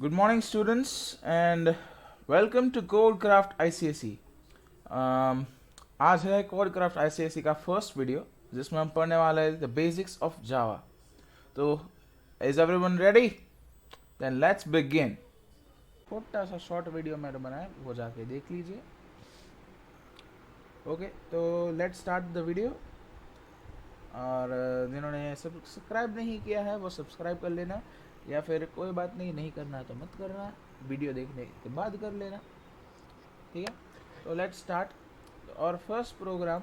Good morning, students, and welcome to Codecraft ICSE. आज है Codecraft ICSE का first video जिसमें हम पढ़ने वाले हैं द बेसिक्स ऑफ जावा. तो is everyone ready? Then let's begin. छोटा सा शॉर्ट वीडियो मैंने बनाया, वो जाके देख लीजिए. ओके, तो लेट्स स्टार्ट द वीडियो. और जिन्होंने सब्सक्राइब नहीं किया है वो सब्सक्राइब कर लेना, या फिर कोई बात नहीं करना तो मत करना, वीडियो देखने के बाद कर लेना. ठीक है, तो लेट्स स्टार्ट. और first program,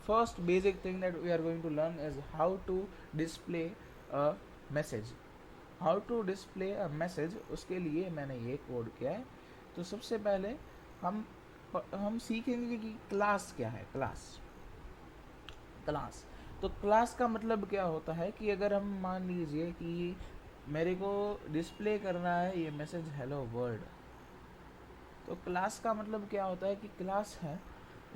first basic thing that we are going to learn is how to display a message. How to display a message, उसके लिए मैंने ये कोड किया है. तो सबसे पहले हम सीखेंगे कि क्लास क्या है. क्लास तो क्लास का मतलब क्या होता है कि अगर हम मान लीजिए कि मेरे को डिस्प्ले करना है ये मैसेज हेलो वर्ल्ड, तो क्लास का मतलब क्या होता है कि क्लास है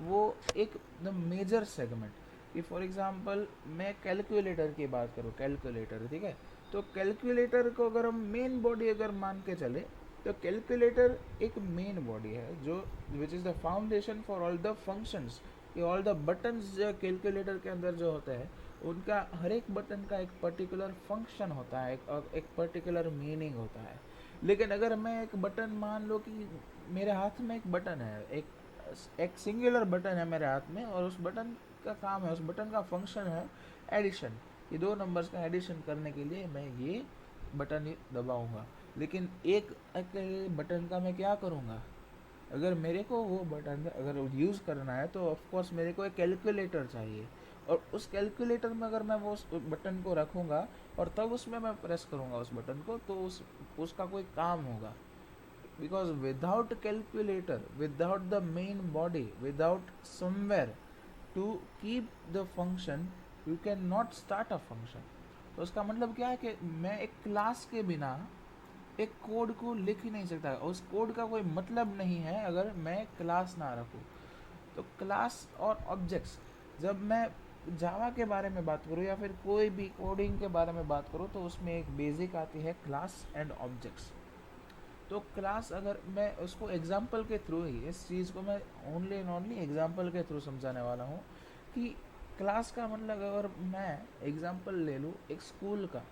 वो एक द मेजर सेगमेंट. कि फॉर एग्जांपल मैं कैलकुलेटर की बात करूँ, कैलकुलेटर, ठीक है, तो कैलकुलेटर को अगर हम मेन बॉडी अगर मान के चले तो कैलकुलेटर एक मेन बॉडी है जो which is the foundation for all the functions. कि ऑल द बटन्स जो कैलकुलेटर के अंदर जो होते हैं उनका हर एक बटन का एक पर्टिकुलर फंक्शन होता है, एक पर्टिकुलर मीनिंग होता है. लेकिन अगर मैं एक बटन मान लो कि मेरे हाथ में एक बटन है, एक सिंगुलर बटन है मेरे हाथ में, और उस बटन का काम है, उस बटन का फंक्शन है एडिशन. ये दो नंबर्स का एडिशन करने के लिए मैं ये बटन दबाऊंगा. लेकिन एक बटन का मैं क्या करूँगा, अगर मेरे को वो बटन अगर यूज़ करना है तो ऑफ कोर्स मेरे को एक कैलकुलेटर चाहिए. और उस कैलकुलेटर में अगर मैं वो उस बटन को रखूँगा और तब उसमें मैं प्रेस करूँगा उस बटन को, तो उसका कोई काम होगा. Because without calculator, without the main body, without somewhere to keep the function, you cannot start a function. तो उसका मतलब क्या है कि मैं एक क्लास के बिना एक कोड को लिख ही नहीं सकता. उस कोड का कोई मतलब नहीं है अगर मैं क्लास ना रखूँ. तो क्लास और ऑब्जेक्ट्स, जब मैं जावा के बारे में बात करूँ या फिर कोई भी कोडिंग के बारे में बात करूँ तो उसमें एक बेसिक आती है क्लास एंड ऑब्जेक्ट्स. तो क्लास अगर मैं उसको एग्जाम्पल के थ्रू ही, इस चीज़ को मैं ओनली एंड ओनली एग्जाम्पल के थ्रू समझाने वाला हूँ कि क्लास का मतलब अगर मैं एग्जाम्पल ले लूँ एक स्कूल का.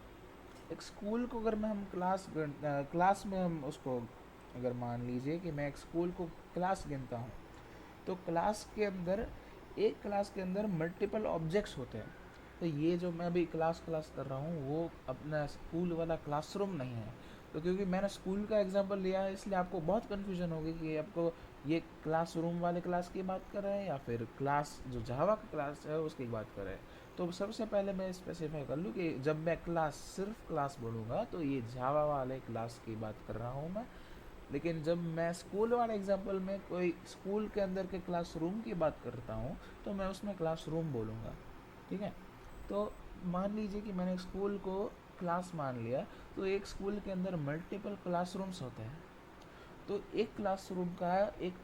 एक स्कूल को अगर मैं हम क्लास में हम उसको अगर मान लीजिए कि मैं एक स्कूल को क्लास गिनता हूँ, तो क्लास के अंदर एक क्लास के अंदर मल्टीपल ऑब्जेक्ट्स होते हैं. तो ये जो मैं अभी क्लास कर रहा हूँ वो अपना स्कूल वाला क्लासरूम नहीं है. तो क्योंकि मैंने स्कूल का एग्जांपल लिया है इसलिए आपको बहुत कन्फ्यूजन होगी कि आपको ये क्लासरूम वाले क्लास की बात कर रहे हैं या फिर क्लास जो जावा का क्लास है उसकी बात कर रहे हैं. तो सबसे पहले मैं स्पेसिफाई कर लूँ कि जब मैं सिर्फ क्लास बोलूँगा तो ये जावा वाले क्लास की बात कर रहा हूँ मैं. लेकिन जब मैं स्कूल वाले एग्जांपल में कोई स्कूल के अंदर के क्लासरूम की बात करता हूँ तो मैं उसमें क्लासरूम बोलूँगा. ठीक है, तो मान लीजिए कि मैंने स्कूल को क्लास मान लिया, तो एक स्कूल के अंदर मल्टीपल क्लासरूम्स होते हैं. तो एक क्लासरूम का एक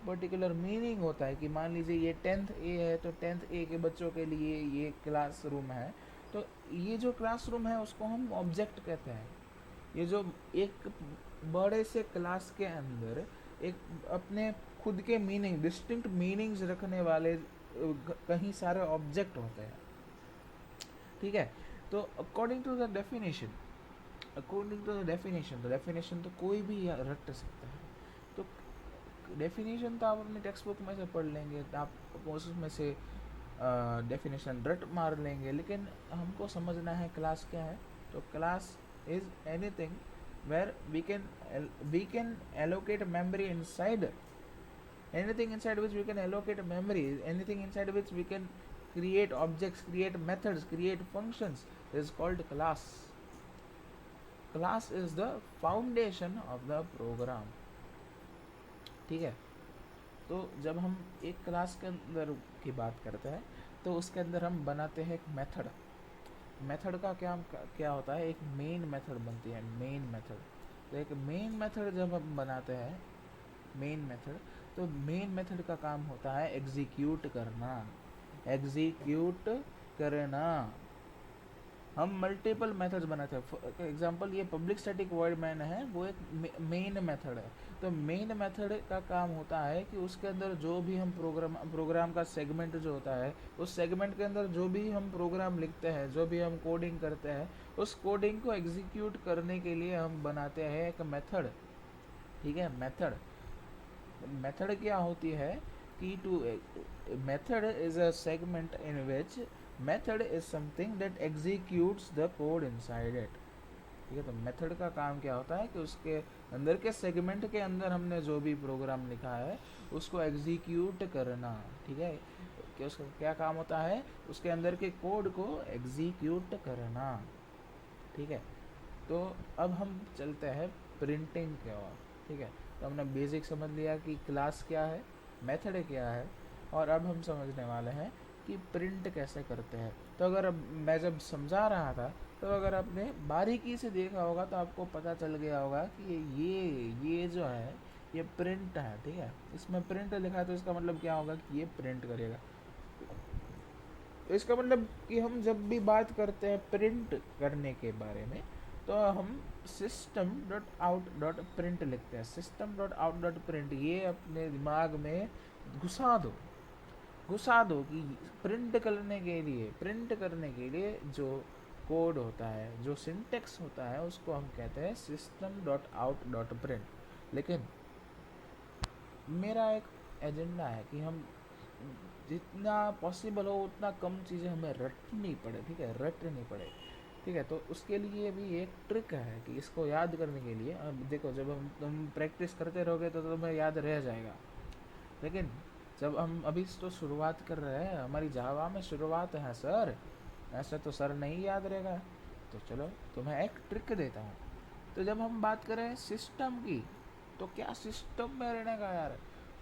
पर्टिकुलर मीनिंग होता है कि मान लीजिए ये 10th ए है तो 10th ए के बच्चों के लिए ये क्लासरूम है. तो ये जो क्लासरूम है उसको हम ऑब्जेक्ट कहते हैं. ये जो एक बड़े से क्लास के अंदर एक अपने खुद के मीनिंग, डिस्टिंक्ट मीनिंग्स रखने वाले कहीं सारे ऑब्जेक्ट होते हैं. ठीक है, तो अकॉर्डिंग टू द डेफिनेशन, तो डेफिनेशन तो कोई भी रट सकता है. तो डेफिनेशन तो आप अपने टेक्स्ट बुक में से पढ़ लेंगे, तो आप उसमें से डेफिनेशन रट मार लेंगे. लेकिन हमको समझना है क्लास क्या है. तो class is anything where we can allocate memory inside, anything inside which we can allocate memory, anything inside which we can create objects, create methods, create functions is called class. Class is the foundation of the program. ठीक है, तो जब हम एक class के अंदर की बात करते हैं तो उसके अंदर हम बनाते हैं एक मेथड. मेथड का क्या होता है, एक मेन मेथड बनती है, मेन मेथड. तो एक मेन मेथड जब हम बनाते हैं, मेन मेथड, तो मेन मेथड का काम होता है एग्जीक्यूट करना. एग्जीक्यूट करना. हम मल्टीपल मेथड्स बनाते हैं। एग्जांपल ये पब्लिक स्टैटिक वॉइड मैन है, वो एक मेन मेथड है। तो मेन मेथड का काम होता है कि उसके अंदर जो भी हम प्रोग्राम का सेगमेंट जो होता है, उस सेगमेंट के अंदर जो भी हम प्रोग्राम लिखते हैं, जो भी हम कोडिंग करते हैं, उस कोडिंग को एग्जीक्यूट करने के लिए हम बनाते हैं एक मेथड। ठीक है, मेथड मेथड क्या होती है कि to method is a segment in which method is something that executes the code inside it. ठीक है, तो मेथड का काम क्या होता है कि उसके अंदर के सेगमेंट के अंदर हमने जो भी प्रोग्राम लिखा है उसको एग्जीक्यूट करना। ठीक है, कि उसका क्या काम होता है, उसके अंदर के कोड को एग्जीक्यूट करना। ठीक है, तो अब हम चलते हैं प्रिंटिंग के ओर। ठीक है, तो हमने बेसिक समझ लिया कि क्लास क्या है, मेथड क्या है, और अब हम समझने वाले हैं कि प्रिंट कैसे करते हैं। तो अगर अब मैं जब समझा रहा था, तो अगर आपने बारीकी से देखा होगा तो आपको पता चल गया होगा कि ये जो है ये प्रिंट है। ठीक है, इसमें प्रिंट लिखा है तो इसका मतलब क्या होगा कि ये प्रिंट करेगा। तो इसका मतलब कि हम जब भी बात करते हैं प्रिंट करने के बारे में, तो हम system dot out dot print लिखते हैं। System dot out dot print ये अपने दिमाग में घुसा दो, घुसा दो कि प्रिंट करने के लिए जो कोड होता है, जो सिंटेक्स होता है, उसको हम कहते हैं system dot out dot print. लेकिन मेरा एक एजेंडा है कि हम जितना पॉसिबल हो उतना कम चीज़ें हमें रटनी पड़े। ठीक है, रटनी पड़े। ठीक है, तो उसके लिए भी एक ट्रिक है कि इसको याद करने के लिए, अब देखो जब तुम प्रैक्टिस करते रहोगे तो तुम्हें याद रह जाएगा। लेकिन जब हम अभी तो शुरुआत कर रहे हैं, हमारी जावा में शुरुआत है सर, ऐसे तो सर नहीं याद रहेगा। तो चलो तुम्हें एक ट्रिक देता हूँ। तो जब हम बात करें सिस्टम की, तो क्या सिस्टम में रहने का यार।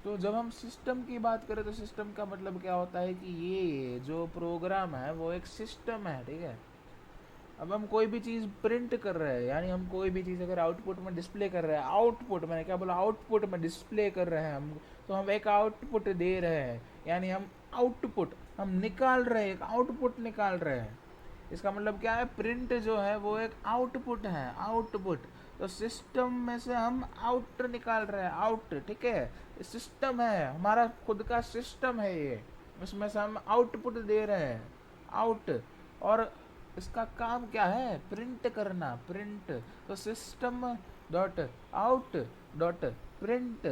तो जब हम सिस्टम की बात करें तो सिस्टम का मतलब क्या होता है कि ये जो प्रोग्राम है वो एक सिस्टम है। ठीक है, अब हम कोई भी चीज़ प्रिंट कर रहे हैं, यानी हम कोई भी चीज़ अगर आउटपुट में डिस्प्ले कर रहे हैं, आउटपुट मैंने क्या बोला, आउटपुट में डिस्प्ले कर रहे हैं हम, तो हम एक आउटपुट दे रहे हैं, यानी हम आउटपुट हम निकाल रहे हैं, एक आउटपुट निकाल रहे हैं। इसका मतलब क्या है, प्रिंट जो है वो एक आउटपुट है, आउटपुट। तो सिस्टम में से हम आउट निकाल रहे हैं, आउट। ठीक है, सिस्टम है, हमारा खुद का सिस्टम है ये, उसमें से हम आउटपुट दे रहे हैं, आउट। और इसका काम क्या है, प्रिंट करना, प्रिंट। तो system dot out dot print.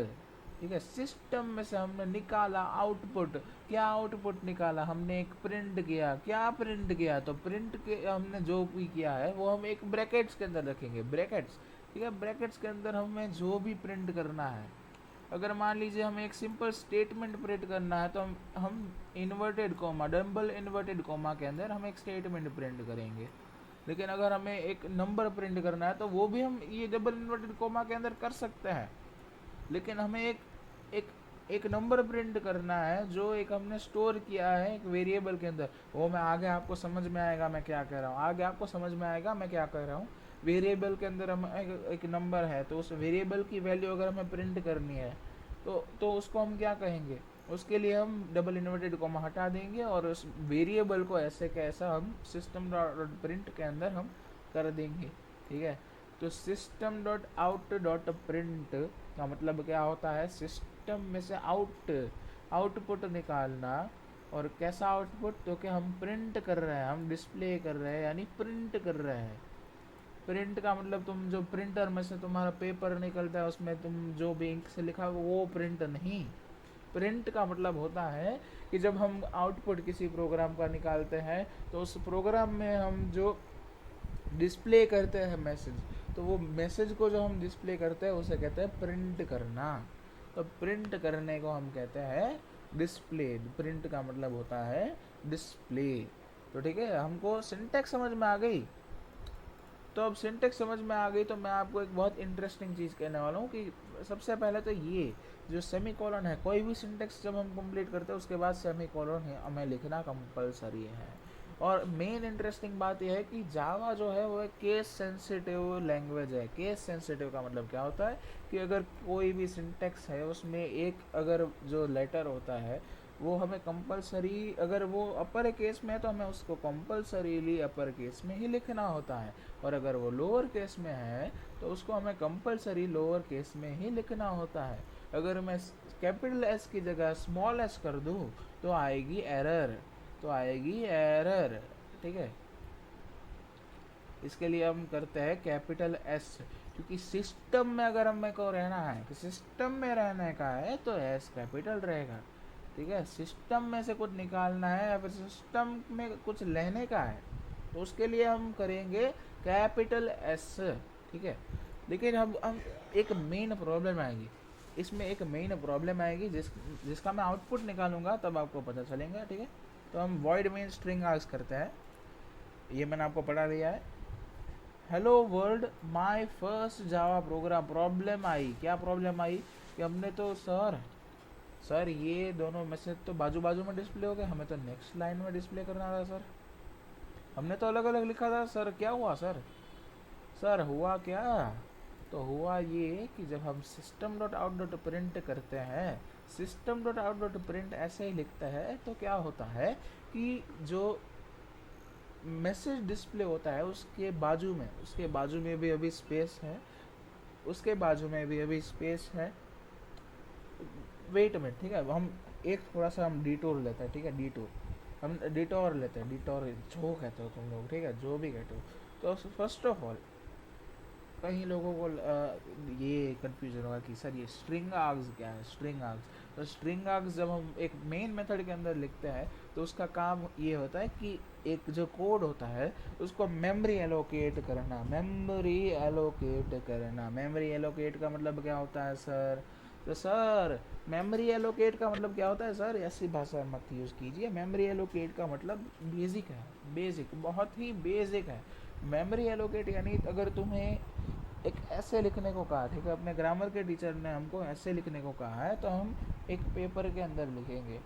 ठीक है, सिस्टम में से हमने निकाला आउटपुट। क्या आउटपुट निकाला, हमने एक प्रिंट किया। क्या प्रिंट किया, तो प्रिंट के हमने जो भी किया है वो हम एक ब्रैकेट्स के अंदर रखेंगे, ब्रैकेट्स। ठीक है, ब्रैकेट्स के अंदर हमें जो भी प्रिंट करना है, अगर मान लीजिए हमें एक सिंपल स्टेटमेंट प्रिंट करना है, तो हम inverted comma, double inverted comma के अंदर हम एक स्टेटमेंट प्रिंट करेंगे। लेकिन अगर हमें एक नंबर प्रिंट करना है तो वो भी हम ये डबल इन्वर्टेड कॉमा के अंदर कर सकते हैं। लेकिन हमें एक एक नंबर प्रिंट करना है जो एक हमने स्टोर किया है एक वेरिएबल के अंदर। वो मैं आगे आपको समझ में आएगा मैं क्या कह रहा हूँ, आगे आपको समझ में आएगा मैं क्या कह रहा हूँ। वेरिएबल के अंदर हम एक नंबर है, तो उस वेरिएबल की वैल्यू अगर हमें प्रिंट करनी है तो उसको हम क्या कहेंगे, उसके लिए हम डबल इन्वर्टेड कॉमा हटा देंगे और उस वेरिएबल को ऐसे कैसा हम सिस्टम डॉट प्रिंट के अंदर हम कर देंगे। ठीक है, तो system dot out dot print का मतलब क्या होता है, सिस्टम में से आउटपुट निकालना। और कैसा आउटपुट, तो कि हम प्रिंट कर रहे हैं, हम डिस्प्ले कर रहे हैं, यानी प्रिंट कर रहे हैं। प्रिंट का मतलब तुम जो प्रिंटर में से तुम्हारा पेपर निकलता है उसमें तुम जो भी इंक से लिखा वो प्रिंट नहीं। प्रिंट का मतलब होता है कि जब हम आउटपुट किसी प्रोग्राम का निकालते हैं तो उस प्रोग्राम में हम जो डिस्प्ले करते हैं मैसेज, तो वो मैसेज को जो हम डिस्प्ले करते हैं उसे कहते हैं प्रिंट करना। तो प्रिंट करने को हम कहते हैं डिस्प्ले। प्रिंट का मतलब होता है डिस्प्ले। तो ठीक है, हमको सिंटैक्स समझ में आ गई। तो अब सिंटेक्स समझ में आ गई तो मैं आपको एक बहुत इंटरेस्टिंग चीज़ कहने वाला हूँ कि सबसे पहले तो ये जो सेमी कॉलन है, कोई भी सिंटेक्स जब हम कंप्लीट करते हैं उसके बाद सेमी कॉलन है हमें लिखना कंपलसरी है। और मेन इंटरेस्टिंग बात यह है कि जावा जो है वो एक केस सेंसिटिव लैंग्वेज है। केस सेंसिटिव का मतलब क्या होता है कि अगर कोई भी सिंटेक्स है उसमें एक अगर जो लेटर होता है वो हमें कंपलसरी, अगर वो अपर केस में है तो हमें उसको कंपलसरीली अपर केस में ही लिखना होता है, और अगर वो लोअर केस में है तो उसको हमें कंपलसरी लोअर केस में ही लिखना होता है। अगर मैं कैपिटल एस की जगह स्मॉल एस कर दूँ तो आएगी एरर, तो आएगी एरर, ठीक है। इसके लिए हम करते हैं कैपिटल एस, क्योंकि सिस्टम में अगर हमें को रहना है, कि सिस्टम में रहने का है, तो एस कैपिटल रहेगा, ठीक है। सिस्टम में से कुछ निकालना है या फिर सिस्टम में कुछ लेने का है, तो उसके लिए हम करेंगे कैपिटल एस, ठीक है। लेकिन हम एक मेन प्रॉब्लम आएगी इसमें, एक मेन प्रॉब्लम आएगी जिसका मैं आउटपुट निकालूंगा तब आपको पता चलेगा, ठीक है। तो हम वॉइड मेन स्ट्रिंग आर्ग्स करते हैं, ये मैंने आपको पढ़ा दिया है। Hello world my first Java program, problem आई, क्या प्रॉब्लम आई कि हमने तो सर ये दोनों मैसेज तो बाजू बाजू में डिस्प्ले हो गए, हमें तो नेक्स्ट लाइन में डिस्प्ले करना था सर, हमने तो अलग अलग लिखा था सर, क्या हुआ सर हुआ क्या? तो हुआ ये कि जब हम system dot out dot print करते हैं, system dot out dot print ऐसे ही लिखता है, तो क्या होता है कि जो मैसेज डिस्प्ले होता है उसके बाजू में भी अभी स्पेस है, उसके बाजू में भी अभी स्पेस है, वेट में, ठीक है। हम एक थोड़ा सा हम डिटोर लेते हैं, ठीक है, डिटोर, हम डिटोर लेते हैं, डिटोर जो कहते हो तुम लोग, ठीक है, जो भी कहते हो। तो फर्स्ट ऑफ ऑल कई लोगों को ये कन्फ्यूजन होगा कि सर ये स्ट्रिंग आर्ग्स क्या है, स्ट्रिंग आर्ग्स। तो स्ट्रिंग आर्ग्स जब हम एक मेन मेथड के अंदर लिखते हैं तो उसका काम ये होता है कि एक जो कोड होता है उसको मेमोरी एलोकेट करना, मेमोरी एलोकेट का मतलब क्या होता है सर? तो सर मेमोरी एलोकेट का मतलब क्या होता है सर? ऐसी भाषा मत यूज़ कीजिए, मेमोरी एलोकेट का मतलब बेसिक है, बेसिक, बहुत ही बेसिक है। मेमोरी एलोकेट यानी अगर तुम्हें एक ऐसे लिखने को कहा, ठीक है, अपने ग्रामर के टीचर ने हमको ऐसे लिखने को कहा है, तो हम एक पेपर के अंदर लिखेंगे।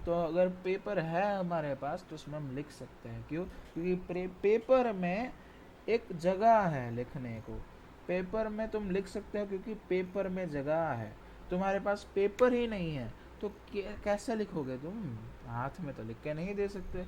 तो अगर पेपर है हमारे पास तो उसमें हम लिख सकते हैं, क्यों? क्योंकि पेपर में एक जगह है लिखने को, पेपर में तुम लिख सकते हो क्योंकि पेपर में जगह है। तुम्हारे पास पेपर ही नहीं है तो कैसे लिखोगे तुम? हाथ में तो लिख के नहीं दे सकते।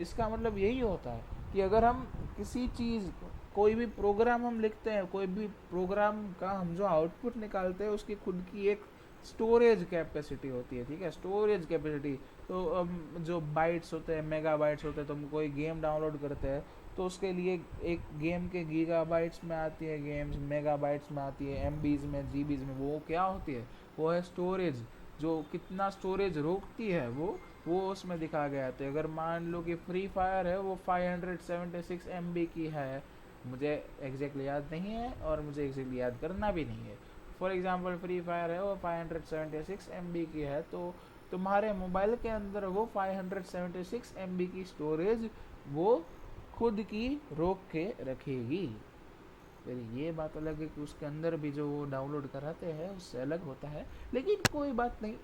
इसका मतलब यही होता है कि अगर हम किसी चीज़, कोई भी प्रोग्राम हम लिखते हैं, कोई भी प्रोग्राम का हम जो आउटपुट निकालते हैं उसकी खुद की एक स्टोरेज कैपेसिटी होती है, ठीक है, स्टोरेज कैपेसिटी। तो जो बाइट्स होते हैं, मेगाबाइट्स होते हैं, तो हम कोई गेम डाउनलोड करते हैं तो उसके लिए एक गेम के गीगाबाइट्स में आती है गेम्स, मेगाबाइट्स में आती है, एमबीज में, जीबीज में, वो क्या होती है? वो है स्टोरेज, जो कितना स्टोरेज रोकती है वो उसमें दिखा गया। तो अगर मान लो कि फ्री फायर है वो 576 MB की है, मुझे एग्जैक्टली याद नहीं है और मुझे एग्जैक्टली याद करना भी नहीं है। फॉर एग्जांपल फ्री फायर है वो 576 MB की है, तो तुम्हारे मोबाइल के अंदर वो 576 MB की स्टोरेज वो खुद की रोक के रखेगी। फिर ये बात अलग है कि उसके अंदर भी जो वो डाउनलोड कराते हैं उससे अलग होता है, लेकिन कोई बात नहीं,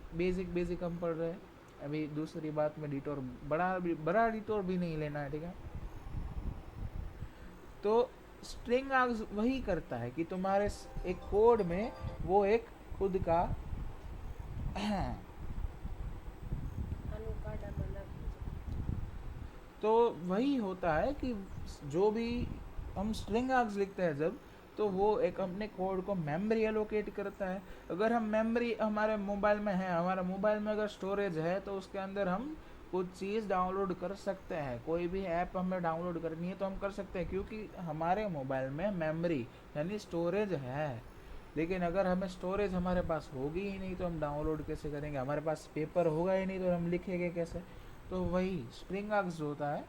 बेसिक हम पढ़ रहे हैं। अभी दूसरी बात में डिटोर, बड़ा डिटोर भी नहीं लेना है, ठीक है। तो स्ट्रिंग आर्ग्स वही करता है कि तुम्हारे एक कोड में वो एक खुद का तो वही होता है कि जो भी हम स्ट्रिंग आर्ग्स लिखते हैं जब, तो वो एक अपने कोड को मेमोरी एलोकेट करता है। अगर हम मेमोरी हमारे मोबाइल में है, हमारे मोबाइल में अगर स्टोरेज है तो उसके अंदर हम कुछ चीज़ डाउनलोड कर सकते हैं, कोई भी ऐप हमें डाउनलोड करनी है तो हम कर सकते हैं, क्योंकि हमारे मोबाइल में मेमोरी यानी स्टोरेज है। लेकिन अगर हमें स्टोरेज हमारे पास होगी ही नहीं तो हम डाउनलोड कैसे करेंगे? हमारे पास पेपर होगा ही नहीं तो हम लिखेंगे कैसे? तो वही स्ट्रिंग आर्ग्स जो होता है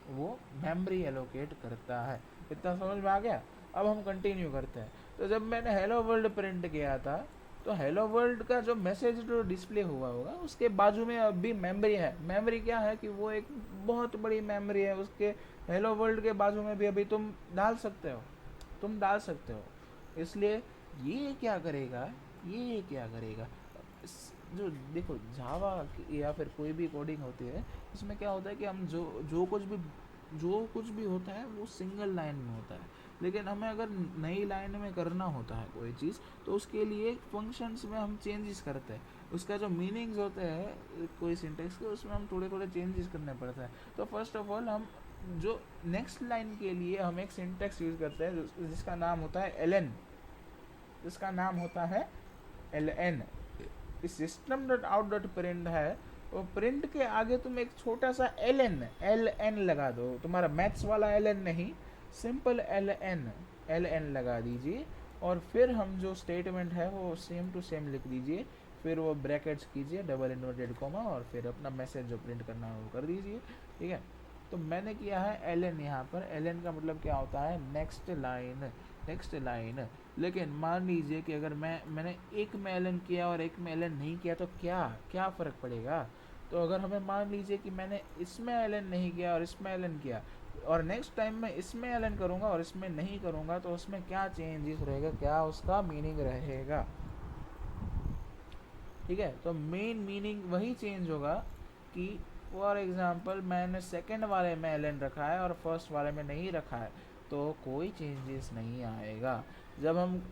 वो मेमोरी एलोकेट करता है। इतना समझ में आ गया? अब हम कंटिन्यू करते हैं। तो जब मैंने हेलो वर्ल्ड प्रिंट किया था तो हेलो वर्ल्ड का जो मैसेज जो डिस्प्ले हुआ होगा उसके बाजू में अभी मेमोरी है। मेमोरी क्या है कि वो एक बहुत बड़ी मेमोरी है, उसके हेलो वर्ल्ड के बाजू में भी अभी तुम डाल सकते हो। इसलिए ये क्या करेगा, जो देखो जावा या फिर कोई भी कोडिंग होती है, इसमें क्या होता है कि हम जो कुछ भी होता है वो सिंगल लाइन में होता है। लेकिन हमें अगर नई लाइन में करना होता है कोई चीज़ तो उसके लिए फंक्शंस में हम चेंजेस करते हैं। उसका जो मीनिंग्स होते हैं कोई सिंटेक्स के, उसमें हम थोड़े थोड़े चेंजेस करने पड़ता है। तो फर्स्ट ऑफ ऑल हम जो नेक्स्ट लाइन के लिए हम एक सिंटेक्स यूज़ करते हैं जिसका नाम होता है एल जिसका नाम होता है एल इस system dot out dot print है, वो प्रिंट के आगे तुम एक छोटा सा एल एन लगा दो। तुम्हारा मैथ्स वाला एल एन नहीं, सिंपल एल एन लगा दीजिए। और फिर हम जो स्टेटमेंट है वो सेम टू सेम लिख दीजिए। फिर वो ब्रैकेट्स कीजिए, डबल इन्वर्टेड कॉमा, और फिर अपना मैसेज जो प्रिंट करना है वो कर दीजिए। ठीक है, तो मैंने किया है एल एन। यहाँ पर एल एन का मतलब क्या होता है, नेक्स्ट लाइन। लेकिन मान लीजिए कि अगर मैंने एक में एल एन किया और एक में एल एन नहीं किया, तो क्या फ़र्क पड़ेगा। तो अगर हमें मान लीजिए कि मैंने इसमें एल एन नहीं किया और इसमें एल एन किया, और नेक्स्ट टाइम मैं इसमें एल एन करूँगा और इसमें नहीं करूँगा, तो उसमें क्या चेंजेस रहेगा, क्या उसका मीनिंग रहेगा। ठीक है, तो मेन मीनिंग वही चेंज होगा कि फॉर एग्जांपल मैंने सेकंड वाले में एल एन रखा है और फर्स्ट वाले में नहीं रखा है, तो कोई चेंजेस नहीं आएगा। जब हम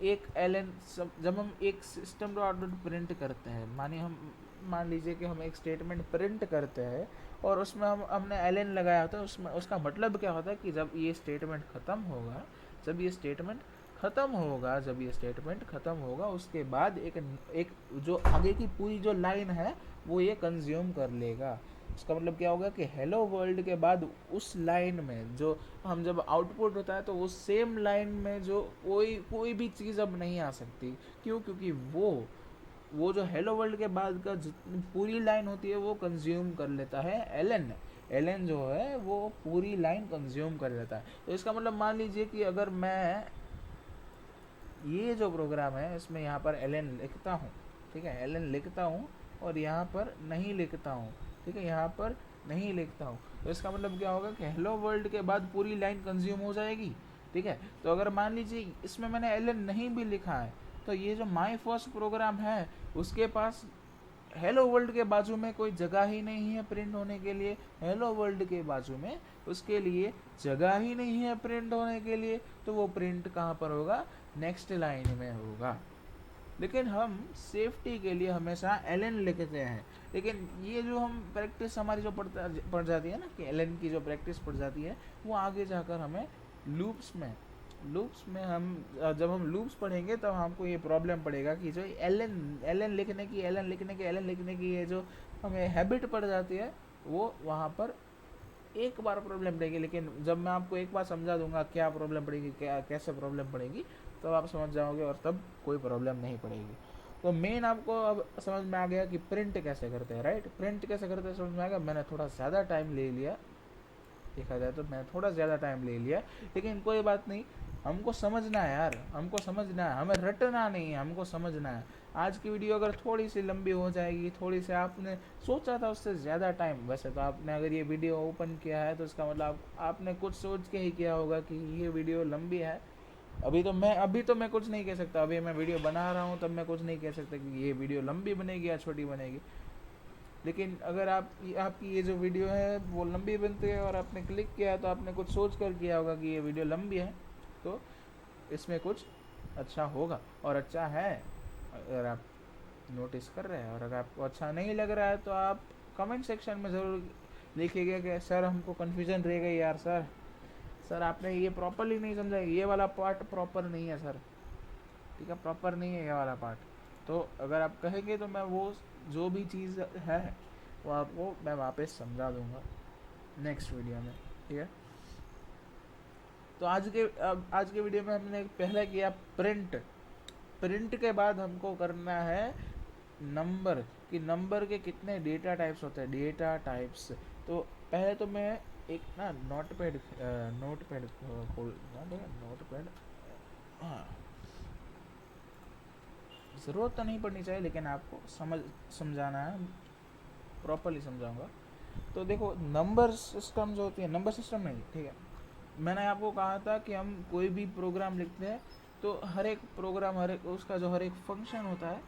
एक सिस्टम डॉट प्रिंट करते हैं, मान लीजिए कि हम एक स्टेटमेंट प्रिंट करते हैं और उसमें हमने एल एन लगाया होता है, उसमें उसका मतलब क्या होता है कि जब ये स्टेटमेंट ख़त्म होगा उसके बाद एक जो आगे की पूरी जो लाइन है वो ये कंज्यूम कर लेगा। उसका मतलब क्या होगा कि हेलो वर्ल्ड के बाद उस लाइन में जो हम जब आउटपुट होता है, तो उस सेम लाइन में जो कोई भी चीज़ अब नहीं आ सकती। क्यों? क्योंकि वो जो हेलो वर्ल्ड के बाद का जितनी पूरी लाइन होती है वो कंज्यूम कर लेता है एल एन जो है वो पूरी लाइन कंज्यूम कर लेता है। तो इसका मतलब मान लीजिए कि अगर मैं ये जो प्रोग्राम है इसमें यहाँ पर एल एन लिखता हूँ, ठीक है, एल एन लिखता हूँ और यहाँ पर नहीं लिखता हूँ, ठीक है, यहाँ पर नहीं लिखता हूँ, तो इसका मतलब क्या होगा कि हेलो वर्ल्ड के बाद पूरी लाइन कंज्यूम हो जाएगी। ठीक है, तो अगर मान लीजिए इसमें मैंने एल एन नहीं भी लिखा है, तो ये जो माई फर्स्ट प्रोग्राम है उसके पास हेलो वर्ल्ड के बाजू में कोई जगह ही नहीं है प्रिंट होने के लिए। हेलो वर्ल्ड के बाजू में उसके लिए जगह ही नहीं है प्रिंट होने के लिए, तो वो प्रिंट कहाँ पर होगा, नेक्स्ट लाइन में होगा। लेकिन हम सेफ्टी के लिए हमेशा एल एन लिखते हैं। लेकिन ये जो हम प्रैक्टिस हमारी जो पड़ जाती है ना, कि एल एन की जो प्रैक्टिस पड़ जाती है, वो आगे जाकर हमें लूप्स में हम जब हम लूप्स पढ़ेंगे तब हमको ये प्रॉब्लम पड़ेगा कि जो एल एन लिखने की ये जो हमें हैबिट पड़ जाती है, वो वहाँ पर एक बार प्रॉब्लम पड़ेगी। लेकिन जब मैं आपको एक बार समझा दूंगा क्या प्रॉब्लम पड़ेगी, कैसे प्रॉब्लम पड़ेगी, तो आप समझ जाओगे और तब कोई प्रॉब्लम नहीं पड़ेगी। तो मेन आपको अब समझ में आ गया कि प्रिंट कैसे करते हैं, राइट। प्रिंट कैसे करते हैं समझ में आ गया। मैंने थोड़ा ज़्यादा टाइम ले लिया, देखा जाए तो मैंने थोड़ा ज़्यादा टाइम ले लिया, लेकिन कोई बात नहीं। हमको समझना है यार, हमको समझना है, हमें रटना नहीं है, हमको समझना है। आज की वीडियो अगर थोड़ी सी लंबी हो जाएगी, थोड़ी सी आपने सोचा था उससे ज़्यादा टाइम, वैसे तो आपने अगर ये वीडियो ओपन किया है तो इसका मतलब आपने कुछ सोच के ही किया होगा कि ये वीडियो लंबी है। अभी तो मैं कुछ नहीं कह सकता, अभी मैं वीडियो बना रहा हूँ, तब मैं कुछ नहीं कह सकता कि ये वीडियो लंबी बनेगी या छोटी बनेगी। लेकिन अगर आपकी ये जो वीडियो है वो लंबी बनती है और आपने क्लिक किया है, तो आपने कुछ सोच कर किया होगा कि ये वीडियो लंबी है, तो इसमें कुछ अच्छा होगा और अच्छा है। अगर आप नोटिस कर रहे हैं, और अगर आपको अच्छा नहीं लग रहा है तो आप कमेंट सेक्शन में ज़रूर लिखिएगा कि सर हमको कन्फ्यूज़न रह गई यार, सर आपने ये प्रॉपरली नहीं समझा, ये वाला पार्ट प्रॉपर नहीं है सर, ठीक है, प्रॉपर नहीं है ये वाला पार्ट। तो अगर आप कहेंगे तो मैं वो जो भी चीज़ है वो आपको मैं वापस समझा दूंगा नेक्स्ट वीडियो में, ठीक है। तो आज के वीडियो में हमने पहले किया प्रिंट के बाद हमको करना है नंबर, कि नंबर के कितने डेटा टाइप्स होते हैं, डेटा टाइप्स। तो पहले तो मैं एक ना नोटपैड खोलना, नोटपैड, हाँ, ज़रूरत तो नहीं पड़नी चाहिए, लेकिन आपको समझाना है, प्रॉपरली समझाऊंगा। तो देखो, नंबर सिस्टम जो होती है, नंबर सिस्टम नहीं, ठीक है, मैंने आपको कहा था कि हम कोई भी प्रोग्राम लिखते हैं तो हर एक प्रोग्राम, उसका जो हर एक फंक्शन होता है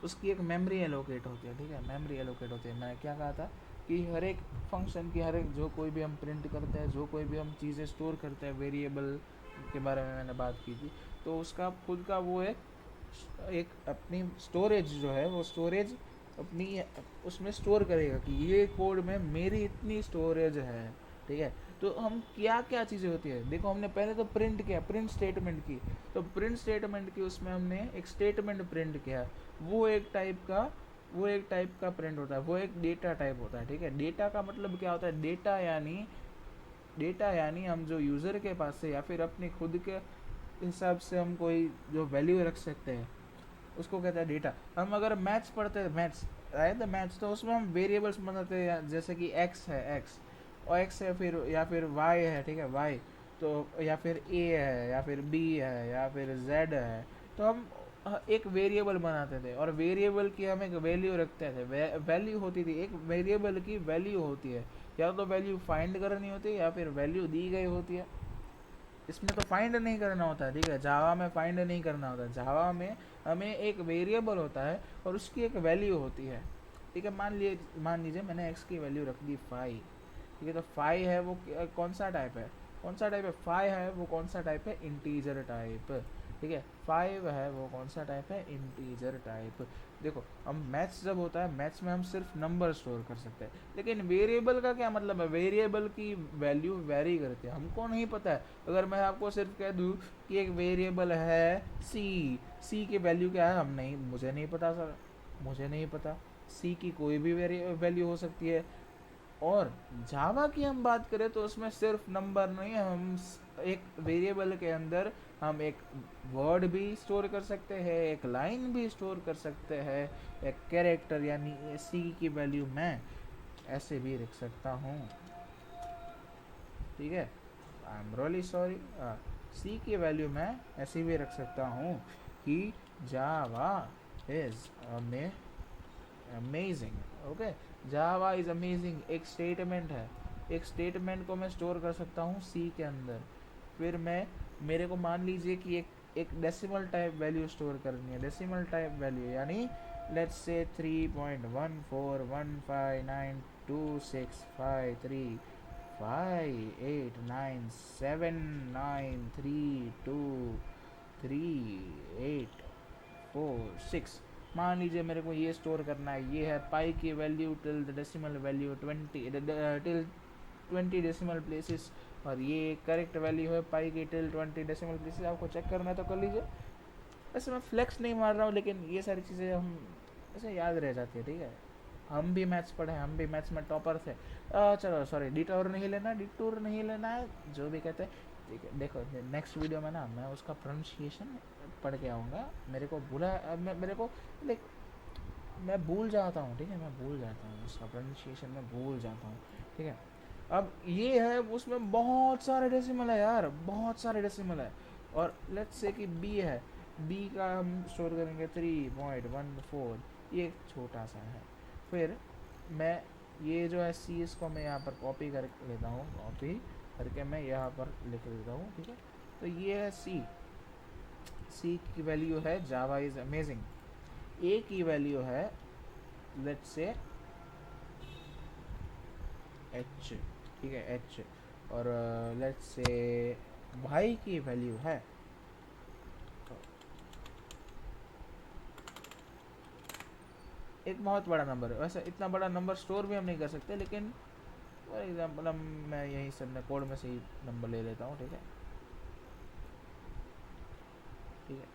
उसकी एक मेमोरी एलोकेट होती है, ठीक है, मेमोरी एलोकेट होती है। मैंने क्या कहा था कि हर एक फंक्शन की, हर एक जो कोई भी हम प्रिंट करते हैं, जो कोई भी हम चीज़ें स्टोर करते हैं, वेरिएबल के बारे में मैंने बात की थी, तो उसका खुद का वो एक एक अपनी स्टोरेज जो है वो स्टोरेज अपनी उसमें स्टोर करेगा कि ये कोड में मेरी इतनी स्टोरेज है, ठीक है। तो हम क्या क्या चीज़ें होती है, देखो हमने पहले तो प्रिंट किया, प्रिंट स्टेटमेंट की। तो प्रिंट स्टेटमेंट की उसमें हमने एक स्टेटमेंट प्रिंट किया, वो एक टाइप का वो एक टाइप का प्रिंट होता है, वो एक डेटा टाइप होता है, ठीक है। डेटा का मतलब क्या होता है, डेटा यानी हम जो यूज़र के पास से या फिर अपने खुद के हिसाब से हम कोई जो वैल्यू रख सकते हैं उसको कहते हैं डेटा। हम अगर मैथ्स पढ़ते हैं, मैथ्स आए तो मैथ्स, तो उसमें हम वेरिएबल्स बनाते हैं, जैसे कि एक्स है एक्स, और एक्स है फिर या फिर वाई है, ठीक है वाई, तो या फिर ए है या फिर बी है या फिर जेड है। तो हम एक वेरिएबल बनाते थे और वेरिएबल की हम एक वैल्यू रखते थे, वैल्यू होती थी, एक वेरिएबल की वैल्यू होती है, या तो वैल्यू फाइंड करनी होती है या फिर वैल्यू दी गई होती है। इसमें तो फाइंड नहीं करना होता है, ठीक है, जावा में फाइंड नहीं करना होता है। जावा में हमें एक वेरिएबल होता है और उसकी एक वैल्यू होती है, ठीक है। मान लीजिए मैंने एक्स की वैल्यू रख दी 5, ठीक है। तो 5 है वो कौन सा टाइप है, 5 है वो कौन सा टाइप है, इंटीजर टाइप, ठीक है। 5 है वो कौन सा टाइप है, इंटीजर टाइप। देखो हम मैथ्स जब होता है, मैथ्स में हम सिर्फ नंबर स्टोर कर सकते हैं, लेकिन वेरिएबल का क्या मतलब है, वेरिएबल की वैल्यू वेरी करती है, हमको नहीं पता है। अगर मैं आपको सिर्फ कह दूँ कि एक वेरिएबल है सी की वैल्यू क्या है, मुझे नहीं पता सर, मुझे नहीं पता। सी की कोई भी वैल्यू हो सकती है। और जावा की हम बात करें तो उसमें सिर्फ नंबर नहीं है, हम एक वेरिएबल के अंदर हम एक वर्ड भी स्टोर कर सकते हैं, एक लाइन भी स्टोर कर सकते हैं, एक कैरेक्टर यानी सी की वैल्यू मैं ऐसे भी रख सकता हूँ, ठीक है। आई एम रियली सॉरी, सी की वैल्यू मैं ऐसे भी रख सकता हूँ कि Java is amazing, okay. Java is amazing एक स्टेटमेंट है, एक स्टेटमेंट को मैं स्टोर कर सकता हूँ सी के अंदर। फिर मेरे को मान लीजिए कि एक डेसिमल टाइप वैल्यू स्टोर करनी है, डेसिमल टाइप वैल्यू यानी लेट्स से 3.14159826532846। मान लीजिए मेरे को ये स्टोर करना है, ये है पाई की value till the decimal value 20 decimal places, और ये करेक्ट वैल्यू है पाई की टिल 20 डेसिमल प्लेसेस। आपको चेक करना है तो कर लीजिए। वैसे मैं फ्लेक्स नहीं मार रहा हूँ, लेकिन ये सारी चीज़ें हम ऐसे याद रह जाती है, ठीक है। हम भी मैथ्स पढ़े, हम भी मैथ्स में टॉपर थे। चलो सॉरी, डिटूर नहीं लेना है, जो भी कहते हैं, ठीक है। देखो नेक्स्ट वीडियो में ना मैं उसका प्रोनाउंसिएशन पढ़ के आऊँगा। मेरे को मेरे को लाइक मैं भूल जाता हूँ, ठीक है, मैं भूल जाता हूँ उसका प्रोनाउंसिएशन, मैं भूल जाता हूँ, ठीक है। अब ये है, उसमें बहुत सारे डेसिमल है यार, बहुत सारे डेसिमल है। और लेट्स से कि बी है, बी का हम स्टोर करेंगे 3.14, ये एक छोटा सा है। फिर मैं ये जो है सी, इसको मैं यहाँ पर कॉपी कर लेता हूँ, कॉपी करके मैं यहाँ पर लिख देता हूँ, ठीक है। तो ये है सी की वैल्यू है जावा इज़ अमेजिंग। ए की वैल्यू है लेट्स से एच, ठीक है एच। और लेट्स से वाई की वैल्यू है एक बहुत बड़ा नंबर है। वैसे इतना बड़ा नंबर स्टोर भी हम नहीं कर सकते, लेकिन फॉर एग्जाम्पल हम मैं यहीं से अपने कोड में से ही नंबर ले लेता हूँ, ठीक है, ठीक है,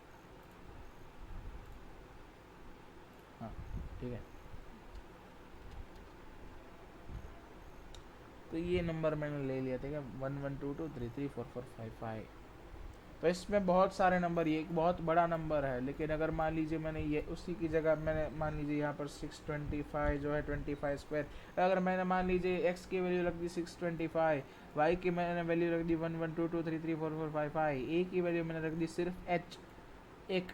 हाँ, ठीक है। तो ये नंबर मैंने ले लिया, ठीक है, 1122233445। तो इसमें बहुत सारे नंबर, ये एक बहुत बड़ा नंबर है। लेकिन अगर मान लीजिए मैंने ये उसी की जगह मैंने मान लीजिए यहाँ पर 625 जो है 25 स्क्वायर, अगर मैंने मान लीजिए एक्स की वैल्यू रख दी 625, वाई की मैंने वैल्यू रख दी 1122334455, ए की वैल्यू मैंने रख दी सिर्फ एच, एक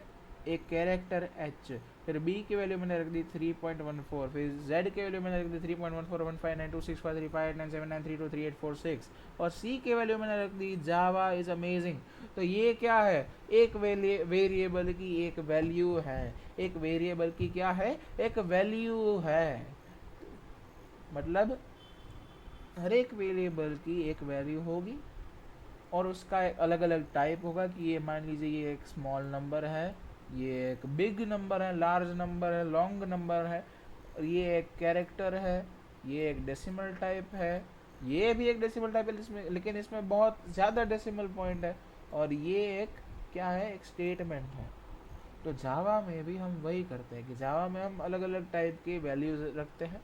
एक कैरेक्टर एच। फिर बी की वैल्यू मैंने रख दी 3.14, फिर जेड की वैल्यू मैंने रख दी 3.141592653589323846, और सी की वैल्यू मैंने रख दी जावा इज अमेजिंग। तो ये क्या है, एक वेरिएबल की एक वैल्यू है, एक वेरिएबल की क्या है, एक वैल्यू है। मतलब हर एक वेरिएबल की एक वैल्यू होगी और उसका अलग अलग टाइप होगा कि ये मान लीजिए ये एक स्मॉल नंबर है, ये एक बिग नंबर है, लार्ज नंबर है, लॉन्ग नंबर है, ये एक कैरेक्टर है, ये एक डेसिमल टाइप है, ये भी एक डेसिमल टाइप है इसमें, लेकिन इसमें बहुत ज़्यादा डेसिमल पॉइंट है, और ये एक क्या है, एक स्टेटमेंट है। तो जावा में भी हम वही करते हैं कि जावा में हम अलग अलग टाइप की वैल्यूज रखते हैं,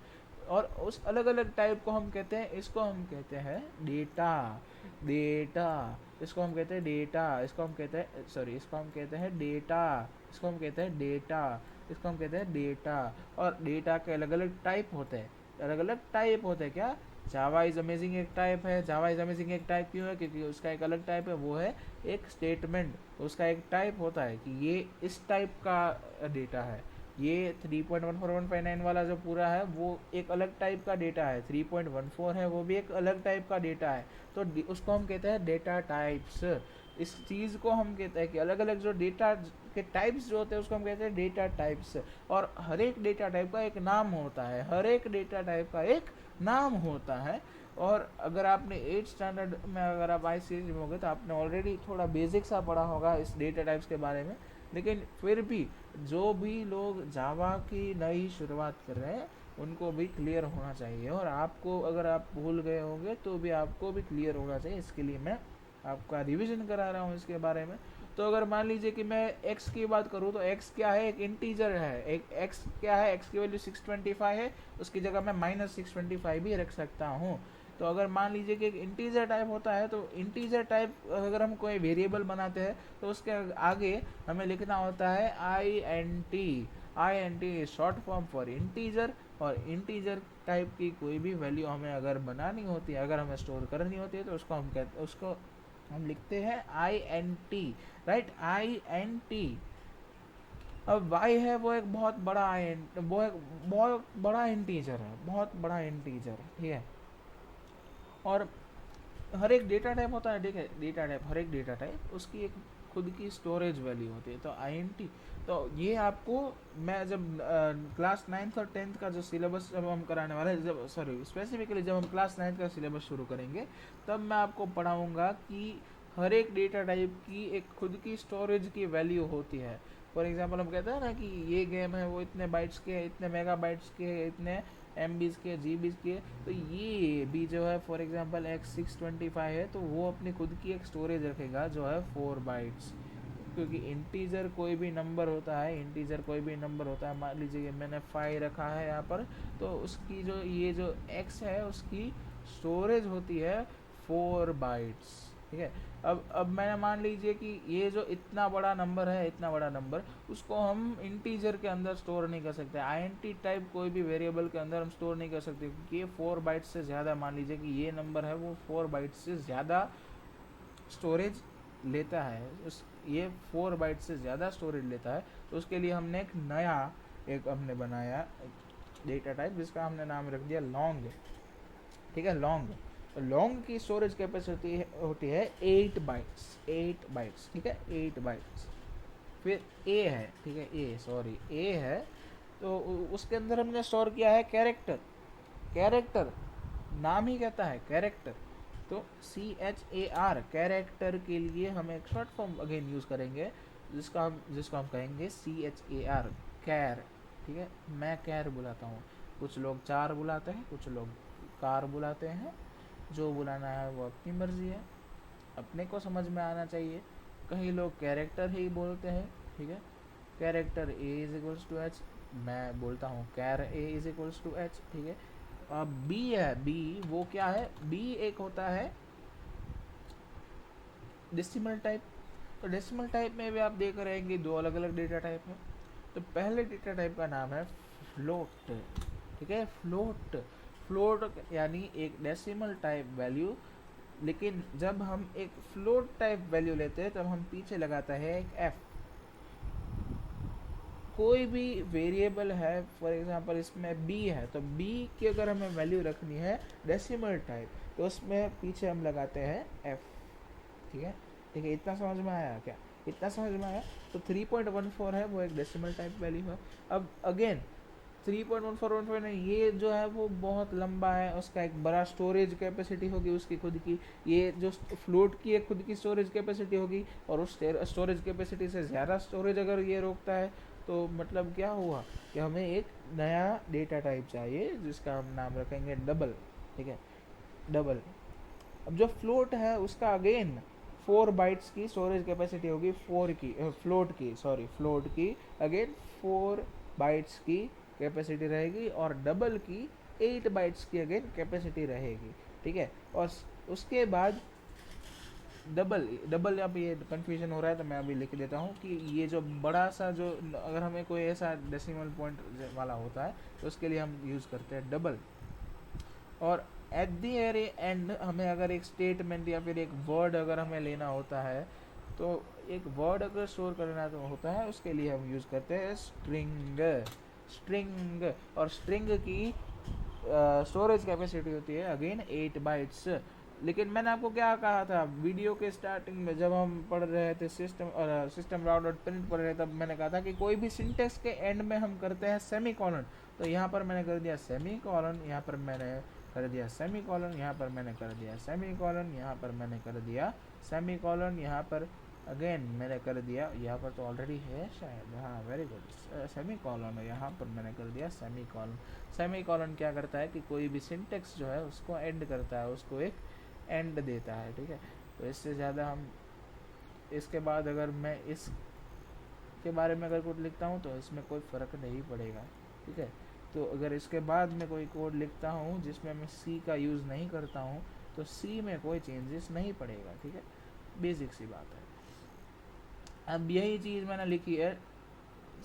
और उस अलग अलग टाइप को हम कहते हैं, इसको हम कहते हैं डेटा। डेटा, इसको हम कहते हैं डेटा, इसको हम कहते हैं, सॉरी, इसको हम कहते हैं डेटा, इसको हम कहते हैं डेटा, इसको हम कहते हैं डेटा। और डेटा के अलग अलग टाइप होते हैं, अलग अलग टाइप होते हैं क्या। जावा इज अमेजिंग एक टाइप है। जावा इज अमेजिंग एक टाइप क्यों है, क्योंकि उसका एक अलग टाइप है, वो है एक स्टेटमेंट। उसका एक टाइप होता है कि ये इस टाइप का डेटा है। ये 3.14159 वाला जो पूरा है वो एक अलग टाइप का डेटा है, 3.14 है वो भी एक अलग टाइप का डेटा है। तो उसको हम कहते हैं डेटा टाइप्स। इस चीज़ को हम कहते हैं कि अलग अलग जो डेटा के टाइप्स जो होते हैं उसको हम कहते हैं डेटा टाइप्स। और हर एक डेटा टाइप का एक नाम होता है, हर एक डेटा टाइप का एक नाम होता है। और अगर आपने 8th स्टैंडर्ड में अगर आप आईसीएसई में होंगे तो आपने ऑलरेडी थोड़ा बेसिक सा पढ़ा होगा इस डेटा टाइप्स के बारे में, लेकिन फिर भी जो भी लोग जावा की नई शुरुआत कर रहे हैं उनको भी क्लियर होना चाहिए। और आपको अगर आप भूल गए होंगे तो भी आपको भी क्लियर होना चाहिए, इसके लिए मैं आपका रिवीजन करा रहा हूँ इसके बारे में। तो अगर मान लीजिए कि मैं x की बात करूँ तो x क्या है, एक इंटीजर है। एक x क्या है, x की वैल्यू 625 है, उसकी जगह मैं -625 भी रख सकता हूँ। तो अगर मान लीजिए कि एक इंटीजर टाइप होता है, तो इंटीजर टाइप अगर हम कोई वेरिएबल बनाते हैं तो उसके आगे हमें लिखना होता है I N T. I N T short form for integer. और इंटीजर टाइप की कोई भी वैल्यू हमें अगर बनानी होती है, अगर हमें स्टोर करनी होती है, तो उसको हम लिखते हैं I N T, right, I N T. अब y है वो एक बहुत बड़ा वो एक बहुत बड़ा इंटीजर है, बहुत बड़ा इंटीजर, ठीक है। और हर एक डेटा टाइप होता है, ठीक है, डेटा टाइप, हर एक डेटा टाइप उसकी एक खुद की स्टोरेज वैल्यू होती है। तो आईएनटी, तो ये आपको मैं जब क्लास 9th और 10th का जो सिलेबस जब हम कराने वाले हैं, जब सॉरी स्पेसिफिकली जब हम क्लास 9th का सिलेबस शुरू करेंगे, तब मैं आपको पढ़ाऊँगा कि हर एक डेटा टाइप की एक खुद की स्टोरेज की वैल्यू होती है। फॉर एग्जांपल हम कहते हैं ना कि ये गेम है वो इतने बाइट्स के, इतने मेगा बाइट्स के, इतने MBs के, GBs के। तो ये भी जो है फॉर एग्जांपल X625 है, तो वो अपनी खुद की एक स्टोरेज रखेगा जो है 4 बाइट्स। क्योंकि इंटीजर कोई भी नंबर होता है, इंटीजर कोई भी नंबर होता है, मान लीजिए कि मैंने 5 रखा है यहाँ पर, तो उसकी जो ये जो x है उसकी स्टोरेज होती है 4 बाइट्स, ठीक है। अब मैंने मान लीजिए कि ये जो इतना बड़ा नंबर है, इतना बड़ा नंबर, उसको हम इंटीजर के अंदर स्टोर नहीं कर सकते। आईएनटी टाइप कोई भी वेरिएबल के अंदर हम स्टोर नहीं कर सकते, क्योंकि ये 4 बाइट्स से ज़्यादा, मान लीजिए कि ये नंबर है वो 4 बाइट्स से ज़्यादा स्टोरेज लेता है, उस ये 4 बाइट से ज़्यादा स्टोरेज लेता है। तो उसके लिए हमने एक नया एक हमने बनाया डेटा टाइप, जिसका हमने नाम रख दिया लॉन्ग, ठीक है, लॉन्ग। तो लॉन्ग की स्टोरेज कैपेसिटी होती है 8 बाइट्स, 8 बाइट्स, ठीक है, 8 बाइट्स। फिर ए है, ठीक है, ए सॉरी ए है, तो उसके अंदर हमने स्टोर किया है कैरेक्टर। कैरेक्टर नाम ही कहता है कैरेक्टर, तो CHAR, कैरेक्टर के लिए हम एक शॉर्ट फॉर्म अगेन यूज़ करेंगे, जिसको हम कहेंगे CHAR, कैर, ठीक है। मैं कैर बुलाता हूँ, कुछ लोग चार बुलाते हैं, कुछ लोग कार बुलाते हैं, जो बुलाना है वो अपनी मर्जी है, अपने को समझ में आना चाहिए। कहीं लोग कैरेक्टर ही बोलते हैं, ठीक है, character A is equals to H, मैं बोलता हूँ char A is equals to H, ठीक है। अब बी है, बी वो क्या है, बी एक होता है डेसिमल टाइप। तो डेसिमल टाइप में भी आप देख रहे हैं कि दो अलग अलग डेटा टाइप है। तो पहले डेटा टाइप का नाम है फ्लोट, ठीक है, फ्लोट। फ्लोट यानी एक डेसिमल टाइप वैल्यू, लेकिन जब हम एक फ्लोट टाइप वैल्यू लेते हैं तब हम पीछे लगाता है एक एफ। कोई भी वेरिएबल है, फॉर एग्जांपल इसमें b है, तो b की अगर हमें वैल्यू रखनी है डेसिमल टाइप, तो उसमें पीछे हम लगाते हैं f, ठीक है, ठीक है। इतना समझ में आया क्या, इतना समझ में आया। तो 3.14 है वो एक डेसिमल टाइप वैल्यू है। अब अगेन 3.1415 नहीं, ये जो है वो बहुत लंबा है, उसका एक बड़ा स्टोरेज कैपेसिटी होगी उसकी खुद की। ये जो फ्लोट की एक खुद की स्टोरेज कैपेसिटी होगी, और उस स्टोरेज कैपेसिटी से ज़्यादा स्टोरेज अगर ये रोकता है तो मतलब क्या हुआ कि हमें एक नया डेटा टाइप चाहिए जिसका हम नाम रखेंगे डबल। ठीक है, डबल। अब जो फ्लोट है उसका अगेन 4 बाइट्स की स्टोरेज कैपेसिटी होगी, फोर की फ्लोट की अगेन 4 बाइट्स की कैपेसिटी रहेगी, और डबल की 8 बाइट्स की अगेन कैपेसिटी रहेगी। ठीक है, और उसके बाद डबल डबल, अब ये कन्फ्यूजन हो रहा है तो मैं अभी लिख देता हूँ कि ये जो बड़ा सा जो, अगर हमें कोई ऐसा डेसिमल पॉइंट वाला होता है तो उसके लिए हम यूज़ करते हैं डबल। और एट दी एंड हमें अगर एक स्टेटमेंट या फिर एक वर्ड अगर हमें लेना होता है, तो एक वर्ड अगर स्टोर करना तो होता है, उसके लिए हम यूज़ करते हैं स्ट्रिंग। स्ट्रिंग, और स्ट्रिंग की स्टोरेज कैपेसिटी होती है अगेन 8 बाइट्स। लेकिन मैंने आपको क्या कहा था वीडियो के स्टार्टिंग में, जब हम पढ़ रहे थे सिस्टम डॉट डॉट प्रिंट पढ़ रहे थे, तब मैंने कहा था कि कोई भी सिंटेक्स के एंड में हम करते हैं सेमी कॉलन। तो यहाँ पर मैंने कर दिया सेमी कॉलन, यहाँ पर मैंने कर दिया सेमी कॉलन, यहाँ पर मैंने कर दिया सेमी कॉलन, यहाँ पर मैंने कर दिया सेमी कॉलन, यहाँ पर अगेन मैंने कर दिया, यहाँ पर तो ऑलरेडी है शायद, हाँ वेरी गुड, सेमी कॉलन, यहाँ पर मैंने कर दिया सेमी कॉलन। सेमी कॉलन क्या करता है कि कोई भी सिंटेक्स जो है उसको एंड करता है, उसको एक एंड देता है। ठीक है, तो इससे ज़्यादा हम, इसके बाद अगर मैं इसके बारे में अगर कुछ लिखता हूँ तो इसमें कोई फ़र्क नहीं पड़ेगा। ठीक है, तो अगर इसके बाद मैं कोई कोड लिखता हूँ जिसमें मैं सी का यूज़ नहीं करता हूँ तो सी में कोई चेंजेस नहीं पड़ेगा। ठीक है, बेसिक सी बात है। अब यही चीज़ मैंने लिखी है,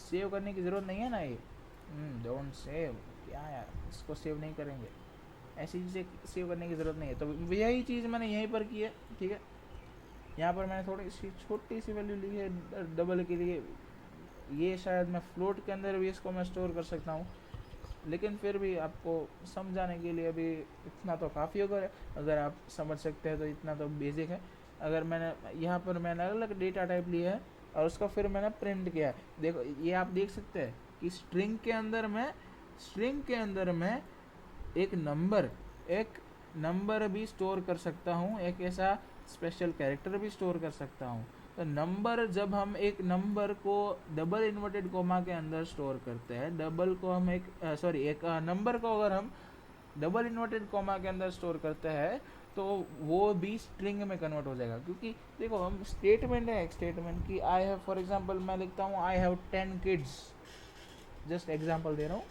सेव करने की ज़रूरत नहीं है ना ये, डोंट सेव, क्या यार इसको सेव नहीं करेंगे, ऐसी चीज़ें सेव करने की ज़रूरत नहीं है। तो यही चीज़ मैंने यहीं पर की है। ठीक है, यहाँ पर मैंने थोड़ी सी छोटी सी वैल्यू ली है डबल के लिए, ये शायद मैं फ्लोट के अंदर भी इसको मैं स्टोर कर सकता हूँ, लेकिन फिर भी आपको समझाने के लिए अभी इतना तो काफ़ी होगा, अगर आप समझ सकते हैं तो इतना तो बेसिक है। अगर मैंने यहाँ पर मैंने अलग अलग डेटा टाइप लिया है और उसका फिर मैंने प्रिंट किया है, देखो ये आप देख सकते हैं कि स्ट्रिंग के अंदर मैं एक नंबर भी स्टोर कर सकता हूँ, एक ऐसा स्पेशल कैरेक्टर भी स्टोर कर सकता हूँ। तो नंबर, जब हम एक नंबर को डबल इन्वर्टेड कोमा के अंदर स्टोर करते हैं, डबल को हम एक नंबर को अगर हम डबल इन्वर्टेड कोमा के अंदर स्टोर करते हैं तो वो भी स्ट्रिंग में कन्वर्ट हो जाएगा। क्योंकि देखो हम स्टेटमेंट है, एक स्टेटमेंट की आई हैव, फॉर एग्जांपल मैं लिखता हूँ I have 10 kids, just example दे रहा हूँ।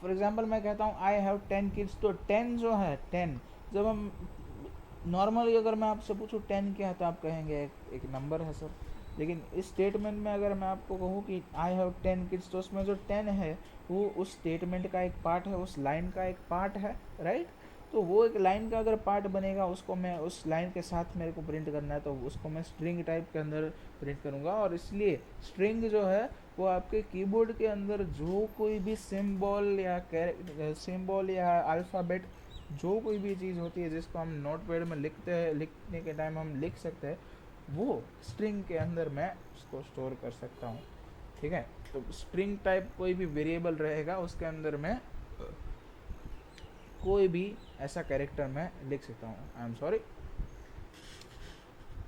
फॉर एग्जांपल मैं कहता हूँ आई हैव 10 किड्स, तो 10 जो है 10, जब हम नॉर्मली अगर मैं आपसे पूछूँ 10 क्या है तो आप कहेंगे एक नंबर है सर। लेकिन इस स्टेटमेंट में अगर मैं आपको कहूँ कि आई हैव 10 किड्स, तो उसमें जो 10 है वो उस स्टेटमेंट का एक पार्ट है, उस लाइन का एक पार्ट है, राइट। तो वो एक लाइन का अगर पार्ट बनेगा, उसको मैं उस लाइन के साथ मेरे को प्रिंट करना है तो उसको मैं स्ट्रिंग टाइप के अंदर प्रिंट करूँगा। और इसलिए स्ट्रिंग जो है वो आपके कीबोर्ड के अंदर जो कोई भी सिंबल या अल्फ़ाबेट, जो कोई भी चीज़ होती है जिसको हम नोटपैड में लिखते हैं, लिखने के टाइम हम लिख सकते हैं, वो स्ट्रिंग के अंदर मैं उसको स्टोर कर सकता हूँ। ठीक है, तो स्ट्रिंग टाइप कोई भी वेरिएबल रहेगा उसके अंदर मैं कोई भी ऐसा कैरेक्टर मैं लिख सकता हूँ। आई एम सॉरी,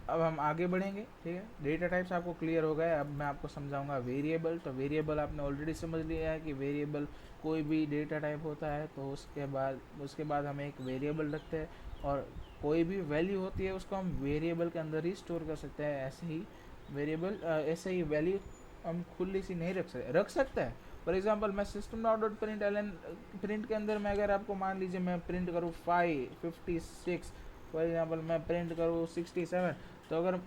अब हम आगे बढ़ेंगे। ठीक है, डेटा टाइप्स आपको क्लियर हो गए। अब मैं आपको समझाऊंगा वेरिएबल। तो वेरिएबल आपने ऑलरेडी समझ लिया है कि वेरिएबल कोई भी डेटा टाइप होता है, तो उसके बाद हम एक वेरिएबल रखते हैं, और कोई भी वैल्यू होती है उसको हम वेरिएबल के अंदर ही स्टोर कर सकते हैं। ऐसे ही वैल्यू हम खुली सी नहीं रख सकते हैं। फॉर एग्जाम्पल मैं सिस्टम डॉट प्रिंट के अंदर मैं अगर आपको मान लीजिए मैं प्रिंट करूँ 556, फॉर एग्जाम्पल मैं प्रिंट करूँ 67, तो अगर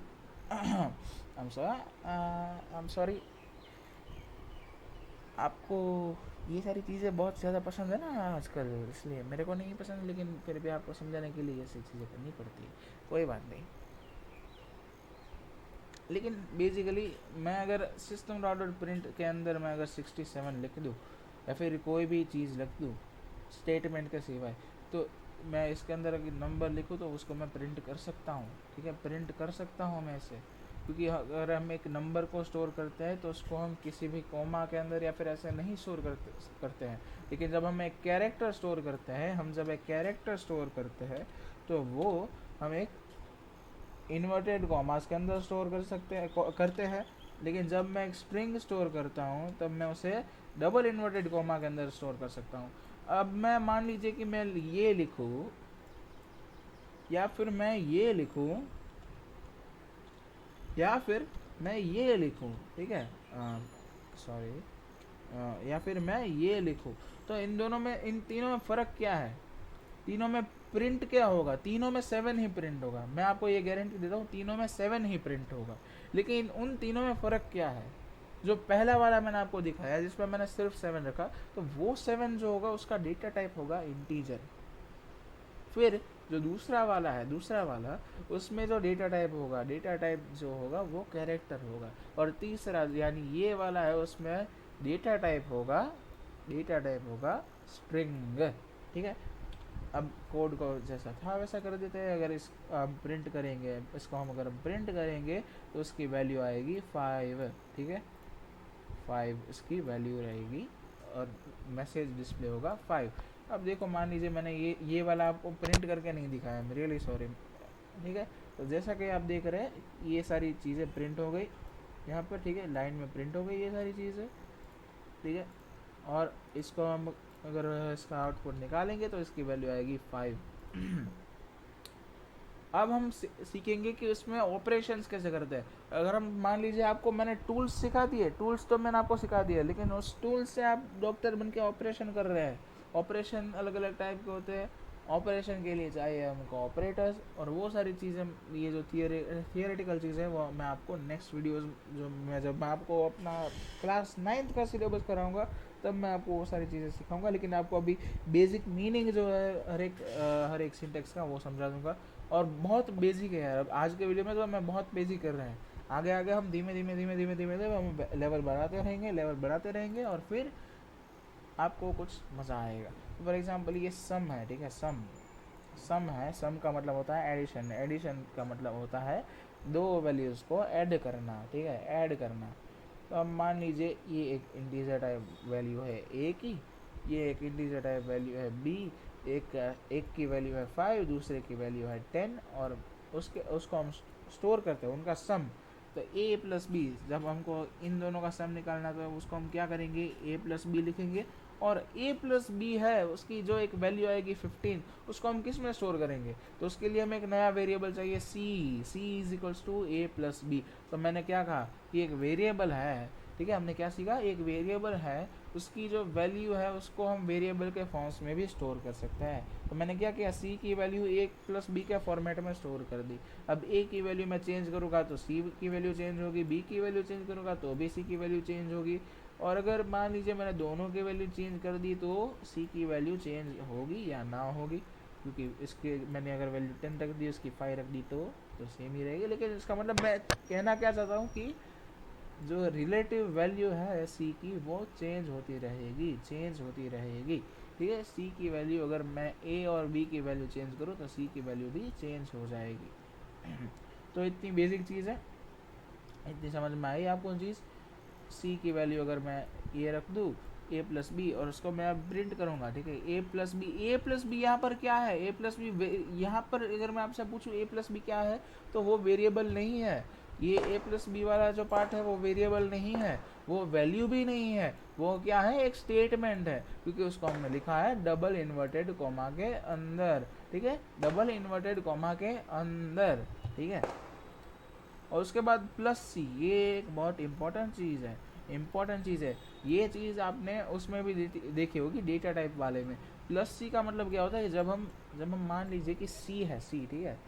आई एम सॉरी आपको ये सारी चीज़ें बहुत ज़्यादा पसंद है ना आजकल, इसलिए मेरे को नहीं पसंद, लेकिन फिर भी आपको समझाने के लिए ऐसी चीज़ें करनी पड़ती है, कोई बात नहीं। लेकिन बेसिकली मैं अगर सिस्टम डॉट प्रिंट के अंदर मैं अगर 67 लिख दूँ या फिर कोई भी चीज़ लिख दूँ स्टेटमेंट के सिवाय, तो मैं इसके अंदर अगर नंबर लिखूँ तो उसको मैं प्रिंट कर सकता हूँ। ठीक है, प्रिंट कर सकता हूँ मैं इसे। क्योंकि अगर हम एक नंबर को स्टोर करते हैं तो उसको हम किसी भी कॉमा के अंदर या फिर ऐसे नहीं स्टोर करते हैं। लेकिन जब हम एक कैरेक्टर स्टोर करते हैं, हम जब एक कैरेक्टर स्टोर करते हैं तो वो हम एक इन्वर्टेड कॉमास के अंदर स्टोर करते हैं। लेकिन जब मैं एक स्ट्रिंग स्टोर करता हूँ तब मैं उसे डबल इन्वर्टेड कॉमा के अंदर स्टोर कर सकता हूँ। अब मैं मान लीजिए कि मैं ये लिखूँ या फिर मैं ये लिखूँ या फिर मैं ये लिखूँ, ठीक है, सॉरी, या फिर मैं ये लिखूँ, तो इन दोनों में, इन तीनों में फ़र्क क्या है? तीनों में प्रिंट क्या होगा? तीनों में 7 ही प्रिंट होगा। मैं आपको ये गारंटी देता हूँ, तीनों में 7 ही प्रिंट होगा। लेकिन उन तीनों में फ़र्क क्या है? जो पहला वाला मैंने आपको दिखाया जिसमें मैंने सिर्फ 7 रखा, तो वो 7 जो होगा उसका डेटा टाइप होगा इंटीजर। फिर जो दूसरा वाला उसमें जो डेटा टाइप होगा, डेटा टाइप जो होगा वो कैरेक्टर होगा। और तीसरा यानी ये वाला है, उसमें डेटा टाइप होगा स्ट्रिंग, ठीक है। अब कोड को जैसा था वैसा कर देते हैं। अगर इस प्रिंट करेंगे, इसको हम अगर प्रिंट करेंगे तो उसकी वैल्यू आएगी 5, ठीक है, 5 इसकी वैल्यू रहेगी और मैसेज डिस्प्ले होगा 5। अब देखो, मान लीजिए मैंने ये वाला आपको प्रिंट करके नहीं दिखाया, मैं रियली सॉरी, ठीक है। तो जैसा कि आप देख रहे हैं ये सारी चीज़ें प्रिंट हो गई यहाँ पर, ठीक है, लाइन में प्रिंट हो गई ये सारी चीज़ें, ठीक है। और इसको हम अगर इसका आउटपुट निकालेंगे तो इसकी वैल्यू आएगी 5। अब हम सीखेंगे कि उसमें ऑपरेशंस कैसे करते हैं। अगर हम मान लीजिए आपको मैंने टूल्स सिखा दिए, टूल्स तो मैंने आपको सिखा दिया, लेकिन उस टूल्स से आप डॉक्टर बन के ऑपरेशन कर रहे हैं। ऑपरेशन अलग अलग टाइप के होते हैं। ऑपरेशन के लिए चाहिए हमको ऑपरेटर्स और वो सारी चीज़ें, ये जो थियोरेटिकल चीज़ें वो मैं आपको नेक्स्ट वीडियोस जब मैं आपको अपना क्लास 9th का सिलेबस कराऊंगा तब मैं आपको वो सारी चीज़ें सिखाऊंगा। लेकिन आपको अभी बेसिक मीनिंग जो है हर एक सिंटेक्स का वो समझा दूंगा। और बहुत बेसिक है यार, अब आज के वीडियो में तो मैं बहुत बेसिक कर रहे हैं। आगे आगे हम धीमे धीमे हम लेवल बढ़ाते रहेंगे और फिर आपको कुछ मज़ा आएगा। फॉर एग्जांपल ये सम है, ठीक है, सम का मतलब होता है एडिशन। एडिशन का मतलब होता है दो वैल्यूज़ को ऐड करना, ठीक है, ऐड करना। तो अब मान लीजिए ये एक इंटीजर टाइप वैल्यू है ए की, ये एक इंटीजर टाइप वैल्यू है बी, एक की वैल्यू है 5, दूसरे की वैल्यू है 10, और उसको हम स्टोर करते हैं उनका सम। तो ए प्लस बी, जब हमको इन दोनों का सम निकालना तो उसको हम क्या करेंगे, ए प्लस बी लिखेंगे। और ए प्लस बी है उसकी जो एक वैल्यू आएगी 15, उसको हम किस में स्टोर करेंगे? तो उसके लिए हमें एक नया वेरिएबल चाहिए C is equals to A plus B. तो मैंने क्या कहा कि एक वेरिएबल है, ठीक है, हमने क्या सीखा, एक वेरिएबल है, उसकी जो वैल्यू है उसको हम वेरिएबल के फॉर्म्स में भी स्टोर कर सकते हैं। तो मैंने क्या किया, सी की वैल्यू ए प्लस बी के फॉर्मेट में स्टोर कर दी। अब ए की वैल्यू मैं चेंज करूँगा तो सी की वैल्यू चेंज होगी, बी की वैल्यू चेंज करूँगा तो भी सी की वैल्यू चेंज होगी। और अगर मान लीजिए मैंने दोनों की वैल्यू चेंज कर दी तो सी की वैल्यू चेंज होगी या ना होगी, क्योंकि इसके मैंने अगर वैल्यू 10 रख दी, उसकी 5 रख दी तो सेम ही रहेगी। लेकिन इसका मतलब मैं कहना क्या चाहता हूँ कि जो रिलेटिव वैल्यू है सी की वो चेंज होती रहेगी, ठीक है। सी की वैल्यू अगर मैं ए और बी की वैल्यू चेंज करूँ तो सी की वैल्यू भी चेंज हो जाएगी। तो इतनी बेसिक चीज़ है, इतनी समझ में आई आपको चीज़। सी की वैल्यू अगर मैं ये रख दूँ ए प्लस बी और उसको मैं अब प्रिंट करूँगा, ठीक है, ए प्लस बी यहाँ पर क्या है, ए प्लस बी यहाँ पर अगर मैं आपसे पूछूँ ए प्लस बी क्या है तो वो वेरिएबल नहीं है। ये ए प्लस बी वाला जो पार्ट है वो वेरिएबल नहीं है, वो वैल्यू भी नहीं है, वो क्या है, एक स्टेटमेंट है, क्योंकि उसको हमने लिखा है डबल इन्वर्टेड कॉमा के अंदर, ठीक है, डबल इन्वर्टेड कॉमा के अंदर, ठीक है। और उसके बाद प्लस सी, ये एक बहुत इंपॉर्टेंट चीज़ है। ये चीज़ आपने उसमें भी देखी होगी डेटा टाइप वाले में। प्लस सी का मतलब क्या होता है, जब हम मान लीजिए कि सी है, सी, ठीक है,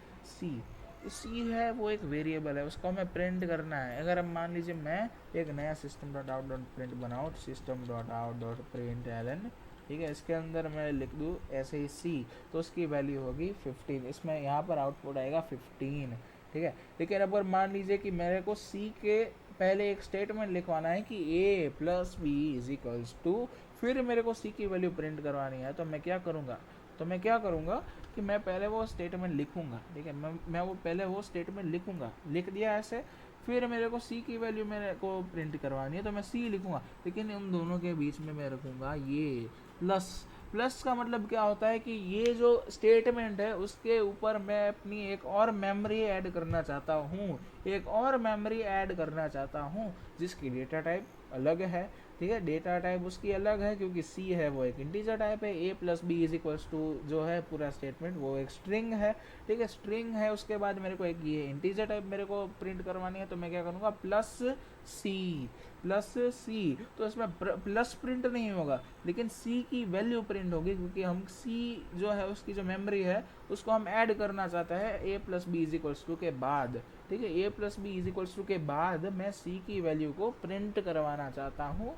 सी है, वो एक वेरिएबल है, उसको हमें प्रिंट करना है। अगर हम मान लीजिए मैं एक नया system dot out dot print बनाऊँ, system dot out dot println, ठीक है, इसके अंदर मैं लिख दूँ ऐसे ही सी, तो उसकी वैल्यू होगी 15, इसमें यहाँ पर आउटपुट आएगा 15, ठीक है। लेकिन अगर मान लीजिए कि मेरे को सी के पहले एक स्टेटमेंट लिखवाना है कि A plus B is equals to, फिर मेरे को सी की वैल्यू प्रिंट करवानी है, तो मैं क्या करूँगा कि मैं पहले वो स्टेटमेंट लिखूँगा, ठीक है, मैं वो पहले वो स्टेटमेंट लिखूँगा, लिख दिया ऐसे, फिर मेरे को सी की वैल्यू मेरे को प्रिंट करवानी है तो मैं सी लिखूंगा, लेकिन उन दोनों के बीच में मैं रखूंगा ये प्लस। प्लस का मतलब क्या होता है कि ये जो स्टेटमेंट है उसके ऊपर मैं अपनी एक और मेमोरी ऐड करना चाहता हूँ, एक और मेमोरी ऐड करना चाहता हूँ जिसकी डेटा टाइप अलग है। ठीक है, डेटा टाइप उसकी अलग है क्योंकि सी है वो एक इंटीजर टाइप है, A plus B is equals to जो है पूरा स्टेटमेंट वो एक स्ट्रिंग है। ठीक है, स्ट्रिंग है, उसके बाद मेरे को एक ये इंटीजर टाइप मेरे को प्रिंट करवानी है तो मैं क्या करूँगा प्लस सी, प्लस सी। तो इसमें प्लस प्रिंट नहीं होगा लेकिन सी की वैल्यू प्रिंट होगी क्योंकि हम सी जो है उसकी जो मेमोरी है उसको हम ऐड करना चाहते हैं A plus B is equals to के बाद। ठीक है, A plus B is equals to के बाद मैं सी की वैल्यू को प्रिंट करवाना चाहता हूँ,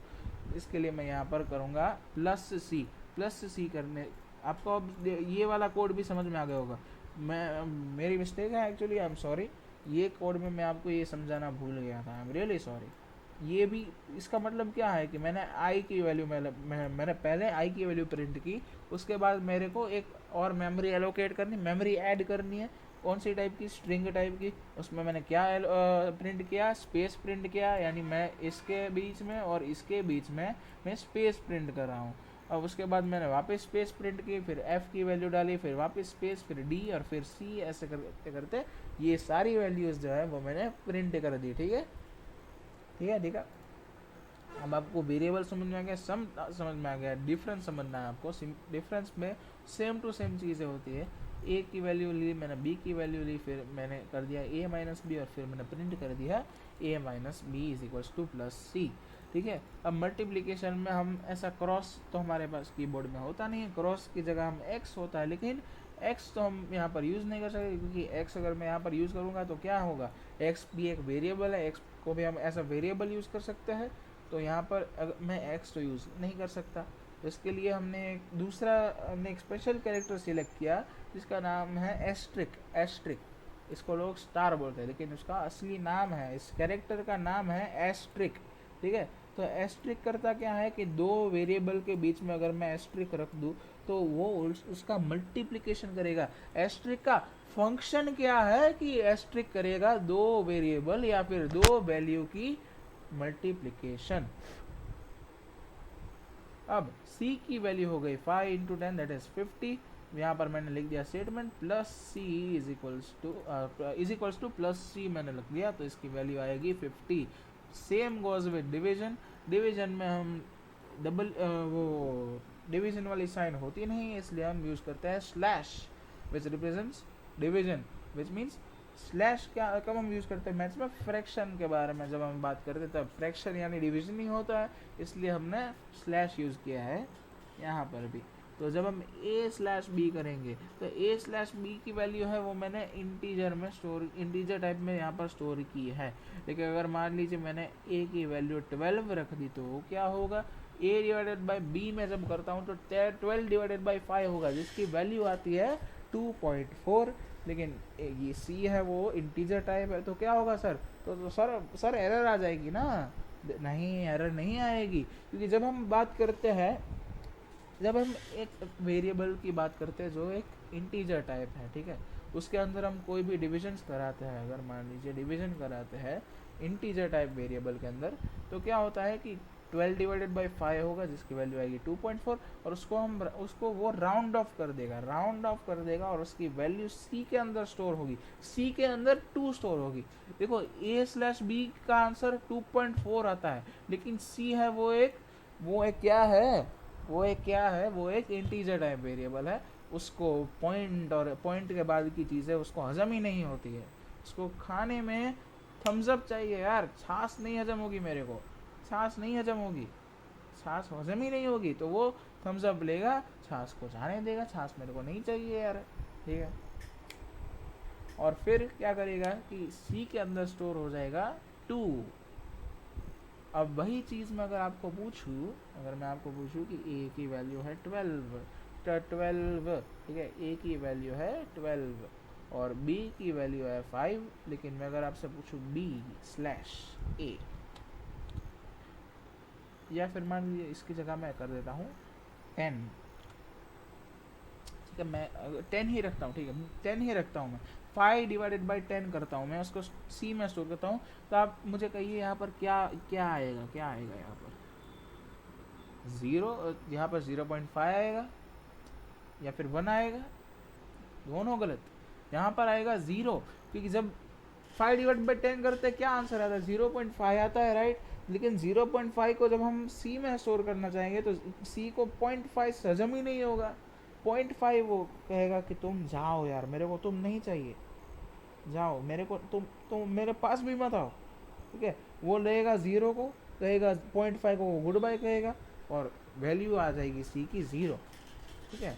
इसके लिए मैं यहाँ पर करूँगा प्लस सी। प्लस सी करने आपको अब ये वाला कोड भी समझ में आ गया होगा। मैं मेरी मिस्टेक है एक्चुअली, आई एम सॉरी। ये कोड में मैं आपको ये समझाना भूल गया था, आई एम रियली सॉरी। ये भी इसका मतलब क्या है कि मैंने आई की वैल्यू मैंने पहले आई की वैल्यू प्रिंट की, उसके बाद मेरे को एक और मेमोरी एलोकेट करनी, मेमोरी ऐड करनी है। कौन सी टाइप की, स्ट्रिंग टाइप की। उसमें मैंने क्या प्रिंट किया, स्पेस प्रिंट किया, यानी मैं इसके बीच में और इसके बीच में मैं स्पेस प्रिंट कर रहा हूँ। अब उसके बाद मैंने वापस स्पेस प्रिंट की, फिर एफ की वैल्यू डाली, फिर वापस स्पेस, फिर डी और फिर सी, ऐसे करते करते ये सारी वैल्यूज़ जो है वो मैंने प्रिंट कर दी। ठीक है, ठीक है, ठीक है। अब आपको वेरिएबल समझ में आ गया, सम समझ में आ गया, डिफरेंस समझना है आपको। डिफरेंस में सेम टू सेम चीज़ें होती है। ए की वैल्यू ली मैंने, बी की वैल्यू ली, फिर मैंने कर दिया ए माइनस बी और फिर मैंने प्रिंट कर दिया A minus B is equals to plus C. ठीक है, अब मल्टीप्लिकेशन में हम ऐसा क्रॉस तो हमारे पास कीबोर्ड में होता नहीं है, क्रॉस की जगह हम एक्स होता है, लेकिन एक्स तो हम यहाँ पर यूज़ नहीं कर सकते क्योंकि एक्स अगर मैं यहाँ पर यूज़ करूँगा तो क्या होगा, एक्स भी एक वेरिएबल है, एक्स को भी हम ऐसा वेरिएबल यूज़ कर सकते हैं। तो यहाँ पर अगर मैं एक्स तो यूज़ नहीं कर सकता, तो इसके लिए हमने एक स्पेशल कैरेक्टर सिलेक्ट किया जिसका नाम है एस्ट्रिक। एस्ट्रिक, इसको लोग स्टार बोलते हैं लेकिन उसका असली नाम है, इस कैरेक्टर का नाम है एस्ट्रिक। ठीक है, तो एस्ट्रिक करता क्या है कि दो वेरिएबल के बीच में अगर मैं एस्ट्रिक रख दूँ तो वो उसका मल्टीप्लिकेशन करेगा। एस्ट्रिक का फंक्शन क्या है कि एस्ट्रिक करेगा दो वेरिएबल या फिर दो वैल्यू की मल्टीप्लिकेशन। अब c की वैल्यू हो गई 5 इंटू 10 दैट इज 50। यहाँ पर मैंने लिख दिया statement plus C is equals to plus C मैंने लिख दिया, तो इसकी वैल्यू आएगी 50। Same goes with division. Division में हम वो डिवीजन वाली साइन होती नहीं है, इसलिए हम यूज करते हैं slash which represents division, which means slash क्या कब हम यूज़ करते हैं मैथ्स में, फ्रैक्शन के बारे में जब हम बात करते हैं तब फ्रैक्शन यानी डिवीजन ही होता है, इसलिए हमने स्लैश यूज़ किया है यहाँ पर भी। तो जब हम a स्लैश बी करेंगे तो a स्लैश बी की वैल्यू है वो मैंने इंटीजर में इंटीजर टाइप में यहाँ पर स्टोर की है। लेकिन अगर मान लीजिए मैंने a की वैल्यू 12 रख दी तो क्या होगा, a डिवाइडेड बाई b में जब करता हूँ तो 12 डिवाइडेड बाई 5 होगा जिसकी वैल्यू आती है 2.4। लेकिन ये सी है वो इंटीजर टाइप है तो क्या होगा सर, तो सर एरर आ जाएगी ना। नहीं, एरर नहीं आएगी क्योंकि जब हम बात करते हैं, जब हम एक वेरिएबल की बात करते हैं जो एक इंटीजर टाइप है, ठीक है, उसके अंदर हम कोई भी डिविजन्स कराते हैं, अगर मान लीजिए डिवीजन कराते हैं इंटीजर टाइप वेरिएबल के अंदर, तो क्या होता है कि 12 डिवाइडेड बाई 5 होगा जिसकी वैल्यू आएगी 2.4 और उसको वो राउंड ऑफ कर देगा और उसकी वैल्यू सी के अंदर स्टोर होगी, सी के अंदर 2 स्टोर होगी। देखो a स्लैश बी का आंसर 2.4 आता है लेकिन सी है वो एक क्या है, वो एक इंटीजर टाइप वेरिएबल है, उसको पॉइंट के बाद की चीज़ है उसको हजम ही नहीं होती है, उसको खाने में थम्स अप चाहिए यार, छाछ नहीं हजम होगी, मेरे को छाछ नहीं हजम होगी, छाछ हजम ही नहीं होगी तो वो थम्स अप लेगा, छाछ को जाने देगा, छाछ मेरे को नहीं चाहिए यार। ठीक है, और फिर क्या करेगा कि सी के अंदर स्टोर हो जाएगा 2। अब वही चीज़ मैं अगर मैं आपको पूछूं कि a की वैल्यू है 12, ठीक है, a की वैल्यू है 12 और b की वैल्यू है 5, लेकिन मैं अगर आपसे पूछूं b स्लैश a, या फिर मान लीजिए इसकी जगह मैं कर देता हूँ 10, ठीक है, मैं 10 ही रखता हूँ, ठीक है 10 ही रखता हूँ मैं, 5/10 करता हूँ, मैं उसको सी में स्टोर करता हूँ, तो आप मुझे कहिए यहाँ पर क्या क्या आएगा, क्या आएगा यहाँ पर? ज़ीरो, यहाँ पर 0.5 आएगा या फिर 1 आएगा? दोनों गलत। यहाँ पर आएगा 0, क्योंकि जब 5/10 करते हैं क्या आंसर आता है? 0.5 आता है, राइट। लेकिन 0.5 को जब हम सी में स्टोर करना चाहेंगे तो सी को 0.5 हजम ही नहीं होगा। 0.5 वो कहेगा कि तुम जाओ यार, मेरे को तुम नहीं चाहिए, जाओ, मेरे को तुम मेरे पास भी मत आओ, ठीक है। वो लेगा 0 को, कहेगा 0.5 को वो गुड बाय कहेगा, और वैल्यू आ जाएगी सी की 0, ठीक है।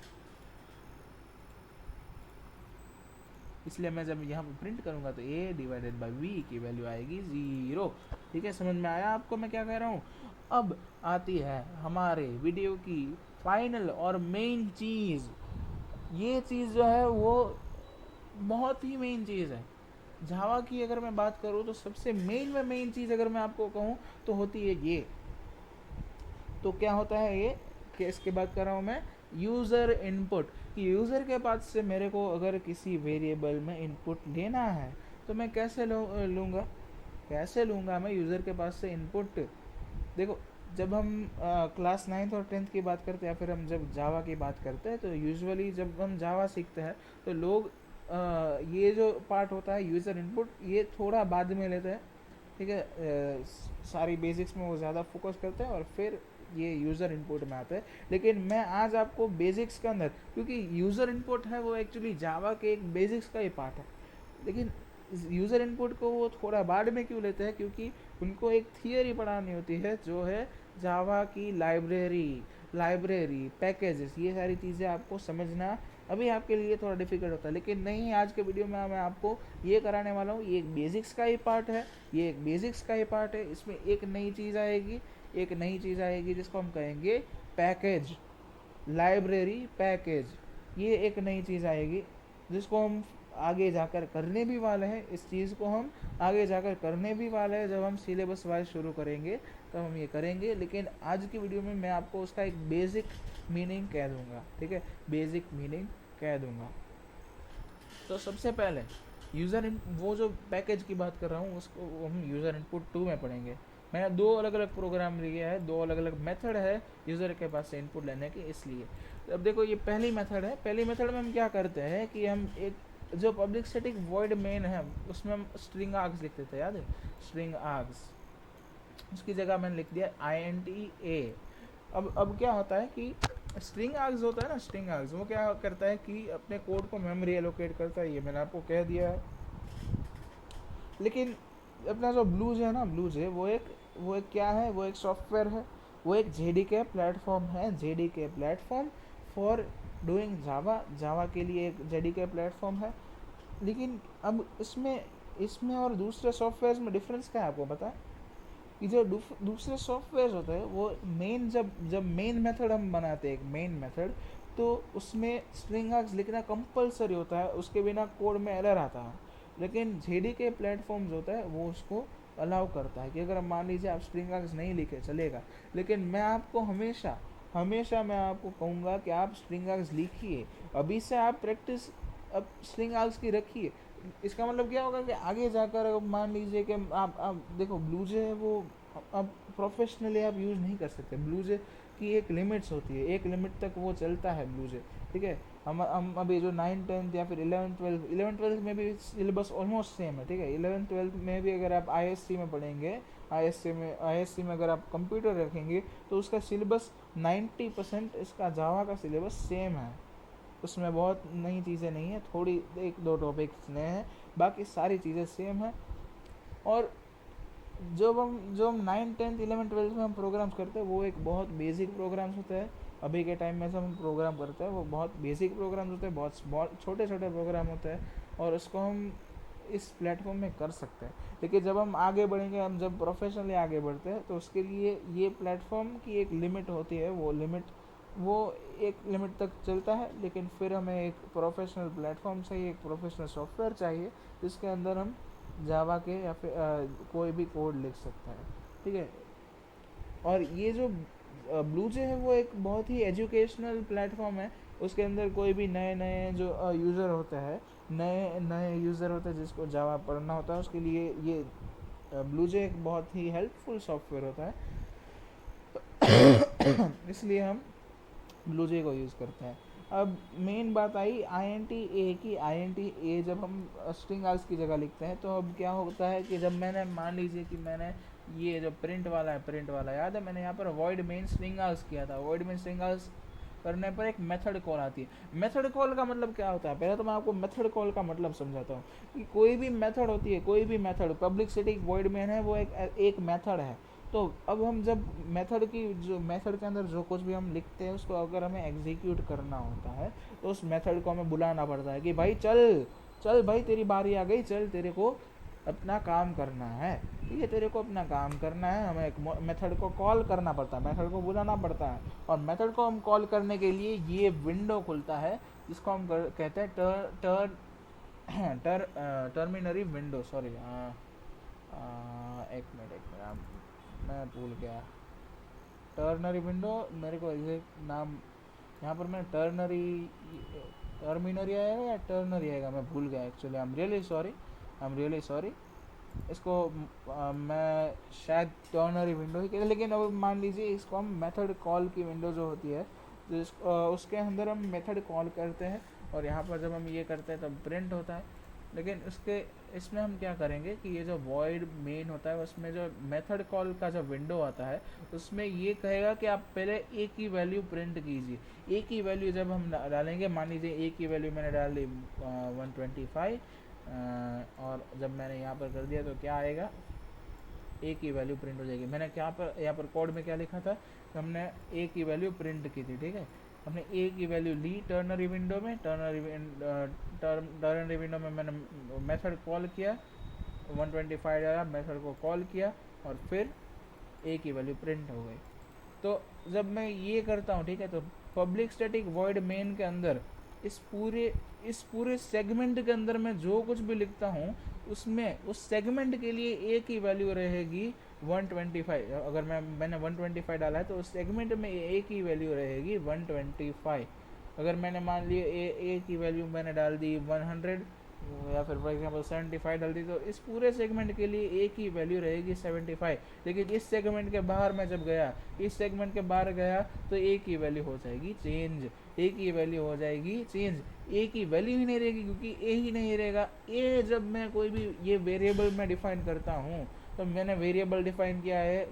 इसलिए मैं जब यहाँ पर प्रिंट करूँगा तो a/v की वैल्यू आएगी 0, ठीक है। समझ में आया आपको मैं क्या कह रहा हूँ? अब आती है हमारे वीडियो की फाइनल और मेन चीज़। ये चीज़ जो है वो बहुत ही मेन चीज़ है जावा की। अगर मैं बात करूँ तो सबसे मेन चीज़ अगर मैं आपको कहूँ तो होती है ये। तो क्या होता है ये, कि इसके बात कर रहा हूँ मैं यूज़र इनपुट, कि यूज़र के पास से मेरे को अगर किसी वेरिएबल में इनपुट लेना है तो मैं कैसे लूँगा, कैसे लूँगा मैं यूज़र के पास से इनपुट? देखो, जब हम क्लास 9th और 10th की बात करते हैं, या फिर हम जब जावा की बात करते हैं, तो यूजुअली जब हम जावा सीखते हैं तो लोग ये जो पार्ट होता है यूज़र इनपुट, ये थोड़ा बाद में लेते हैं, ठीक है। सारी बेसिक्स में वो ज़्यादा फोकस करते हैं और फिर ये यूज़र इनपुट में आता है। लेकिन मैं आज आपको बेसिक्स के अंदर, क्योंकि यूज़र इनपुट है वो एक्चुअली जावा के एक बेसिक्स का ही पार्ट है, लेकिन यूज़र इनपुट को वो थोड़ा बाद में क्यों लेते हैं? क्योंकि उनको एक थियरी पढ़ानी होती है जो है जावा की लाइब्रेरी पैकेजेस, ये सारी चीज़ें आपको समझना अभी आपके लिए थोड़ा डिफिकल्ट होता है। लेकिन नहीं, आज के वीडियो में मैं आपको ये कराने वाला हूँ, ये एक बेसिक्स का ही पार्ट है, ये एक बेसिक्स का ही पार्ट है। इसमें एक नई चीज़ आएगी जिसको हम कहेंगे पैकेज, लाइब्रेरी पैकेज। ये एक नई चीज़ आएगी जिसको हम आगे जाकर करने भी वाले हैं। इस चीज़ को हम आगे जाकर करने भी वाले हैं, जब हम सिलेबस वाइज शुरू करेंगे तब हम ये करेंगे। लेकिन आज की वीडियो में मैं आपको उसका एक बेसिक मीनिंग कह दूंगा, ठीक है, बेसिक मीनिंग कह दूंगा। तो सबसे पहले वो जो पैकेज की बात कर रहा हूँ उसको हम यूज़र इनपुट 2 में पढ़ेंगे। मैंने 2 अलग अलग प्रोग्राम लिए है, 2 अलग अलग मेथड है यूज़र के पास से इनपुट लेने की, इसलिए। अब देखो, ये पहली मेथड है। पहली मेथड में हम क्या करते हैं कि हम एक जो पब्लिक स्टैटिक वॉइड मेन है उसमें हम स्ट्रिंग आर्ग्स लिखते थे, याद है? स्ट्रिंग आर्ग्स, उसकी जगह मैंने लिख दिया INTA। अब क्या होता है कि स्ट्रिंग आर्ग्स होता है ना, स्ट्रिंग आर्ग्स वो क्या करता है कि अपने कोड को मेमोरी एलोकेट करता है, ये मैंने आपको कह दिया है। लेकिन अपना जो ब्लूज है ना, ब्लूज है वो एक क्या है, वो एक सॉफ्टवेयर है, वो एक JDK प्लेटफॉर्म है, JDK प्लेटफॉर्म फॉर डूइंग जावा के लिए एक JDK प्लेटफॉर्म है। लेकिन अब इसमें और दूसरे सॉफ्टवेयर में डिफरेंस क्या है आपको पता है? कि जो दूसरे सॉफ्टवेयर होते हैं वो मेन, जब मेन मेथड हम बनाते हैं, एक मेन मेथड, तो उसमें स्ट्रिंग आर्ग्स लिखना कंपलसरी होता है, उसके बिना कोड में एरर आता है। लेकिन JDK प्लेटफॉर्म्स होता है वो उसको अलाउ करता है कि अगर मान लीजिए आप स्ट्रिंग आर्ग्स नहीं लिखे चलेगा, लेकिन मैं आपको हमेशा मैं आपको कहूँगा कि आप स्ट्रिंग आर्ग्स लिखिए। अभी से आप प्रैक्टिस अब स्ट्रिंग आर्ग्स की रखिए। इसका मतलब क्या होगा कि आगे जाकर मान लीजिए कि आप देखो, ब्लूजे है वो अब प्रोफेशनली आप यूज़ नहीं कर सकते। ब्लूजे की एक लिमिट्स होती है, एक लिमिट तक वो चलता है ब्लूजे, ठीक है। हम अभी जो 9th 10th या फिर 11th 12th में भी सिलेबस ऑलमोस्ट सेम है, ठीक है। 11th 12th में भी अगर आप ISC में पढ़ेंगे, ISC में अगर आप कंप्यूटर रखेंगे तो उसका सिलेबस 90% इसका जावा का सिलेबस सेम है। उसमें बहुत नई चीज़ें नहीं है, थोड़ी 1-2 टॉपिक्स नए हैं, बाकी सारी चीज़ें सेम है। और जो हम 9th 10th 11th 12th में हम प्रोग्राम्स करते हैं वो एक बहुत बेसिक प्रोग्राम्स होते हैं। अभी के टाइम में जब हम प्रोग्राम करते हैं वो बहुत बेसिक प्रोग्राम्स होते हैं, बहुत छोटे प्रोग्राम होते हैं, और उसको हम इस प्लेटफॉर्म में कर सकते हैं। लेकिन जब हम आगे बढ़ेंगे, हम जब प्रोफेशनली आगे बढ़ते हैं, तो उसके लिए ये प्लेटफॉर्म की एक लिमिट होती है, वो एक लिमिट तक चलता है। लेकिन फिर हमें एक प्रोफेशनल प्लेटफॉर्म चाहिए, एक प्रोफेशनल सॉफ्टवेयर चाहिए जिसके अंदर हम जावा के या फिर कोई भी कोड लिख सकते हैं, ठीक है। और ये जो ब्लूजे है वो एक बहुत ही एजुकेशनल प्लेटफॉर्म है। उसके अंदर कोई भी नए जो यूज़र होता है नए नए यूज़र होते हैं जिसको जावा पढ़ना होता है, उसके लिए ये ब्लूजे एक बहुत ही हेल्पफुल सॉफ्टवेयर होता है। इसलिए हम ब्लूजे को यूज़ करते हैं। अब मेन बात आई आई एन टी ए की। आई एन टी ए जब हम स्ट्रिंग आर्स की जगह लिखते हैं तो अब क्या होता है कि जब मैंने मान लीजिए कि मैंने ये जो प्रिंट वाला है, प्रिंट वाला याद है, मैंने यहाँ पर वॉइड मेन स्ट्रिंग आर्स किया था। वॉइड मेन स्ट्रिंग आर्स करने पर एक मेथड कॉल आती है। मेथड कॉल का मतलब क्या होता है, पहले तो मैं आपको मेथड कॉल का मतलब समझाता हूँ कि कोई भी मेथड होती है, कोई भी method, public static void main है, वो एक मेथड है। तो अब हम जब मेथड की जो मेथड के अंदर जो कुछ भी हम लिखते हैं उसको अगर हमें एग्जीक्यूट करना होता है तो उस मेथड को हमें बुलाना पड़ता है कि भाई चल चल भाई तेरी बारी आ गई, चल तेरे को अपना काम करना है, ठीक है, तेरे को अपना काम करना है। हमें एक मेथड को कॉल करना पड़ता है, मेथड को बुलाना पड़ता है। और मेथड को हम कॉल करने के लिए ये विंडो खुलता है जिसको हम कहते हैं टर्मिनरी विंडो। सॉरी, एक मिनट मैं भूल गया। टर्नरी विंडो, मेरे को एग्जैक्ट नाम यहाँ पर मैं टर्मिनरी आएगा या टर्नरी आएगा, मैं भूल गया actually. I am really sorry. इसको मैं शायद टर्नरी विंडो ही कहते, लेकिन अब मान लीजिए इसको हम मेथड कॉल की विंडो जो होती है तो उसके अंदर हम मेथड कॉल करते हैं और यहाँ पर जब हम ये करते हैं तब प्रिंट होता है। लेकिन इसमें हम क्या करेंगे कि ये जो वॉइड मेन होता है उसमें जो मेथड कॉल का जो विंडो आता है उसमें ये कहेगा कि आप पहले ए की वैल्यू प्रिंट कीजिए। ए की वैल्यू जब हम डालेंगे, मान लीजिए ए की वैल्यू मैंने डाल दी 125, और जब मैंने यहाँ पर कर दिया तो क्या आएगा, ए की वैल्यू प्रिंट हो जाएगी। मैंने क्या पर यहाँ पर कोड में क्या लिखा था, हमने ए की वैल्यू प्रिंट की थी, ठीक है। हमने ए की वैल्यू ली टर्नरी विंडो में, टर्नरी विंडो में मैंने मेथड कॉल किया, 125 डाला, मेथड को कॉल किया और फिर ए की वैल्यू प्रिंट हो गई। तो जब मैं ये करता हूँ, ठीक है, तो पब्लिक स्टैटिक वॉइड मेन के अंदर इस पूरे सेगमेंट के अंदर मैं जो कुछ भी लिखता हूँ उसमें उस सेगमेंट के लिए ए की वैल्यू रहेगी 125। अगर मैंने 125 डाला है तो उस सेगमेंट में ए की वैल्यू रहेगी 125। अगर मैंने मान लिया ए की वैल्यू मैंने डाल दी 100 या फिर फॉर एग्जांपल 75 डाल दी, तो इस पूरे सेगमेंट के लिए ए की वैल्यू रहेगी 75। लेकिन इस सेगमेंट के बाहर मैं जब गया, इस सेगमेंट के बाहर गया तो ए की वैल्यू हो जाएगी चेंज, ए की वैल्यू हो जाएगी चेंज। ए की वैल्यू ही नहीं रहेगी क्योंकि ए ही नहीं रहेगा। ए जब मैं कोई भी ये वेरिएबल में डिफाइन करता हूँ तो मैंने वेरिएबल डिफाइन किया है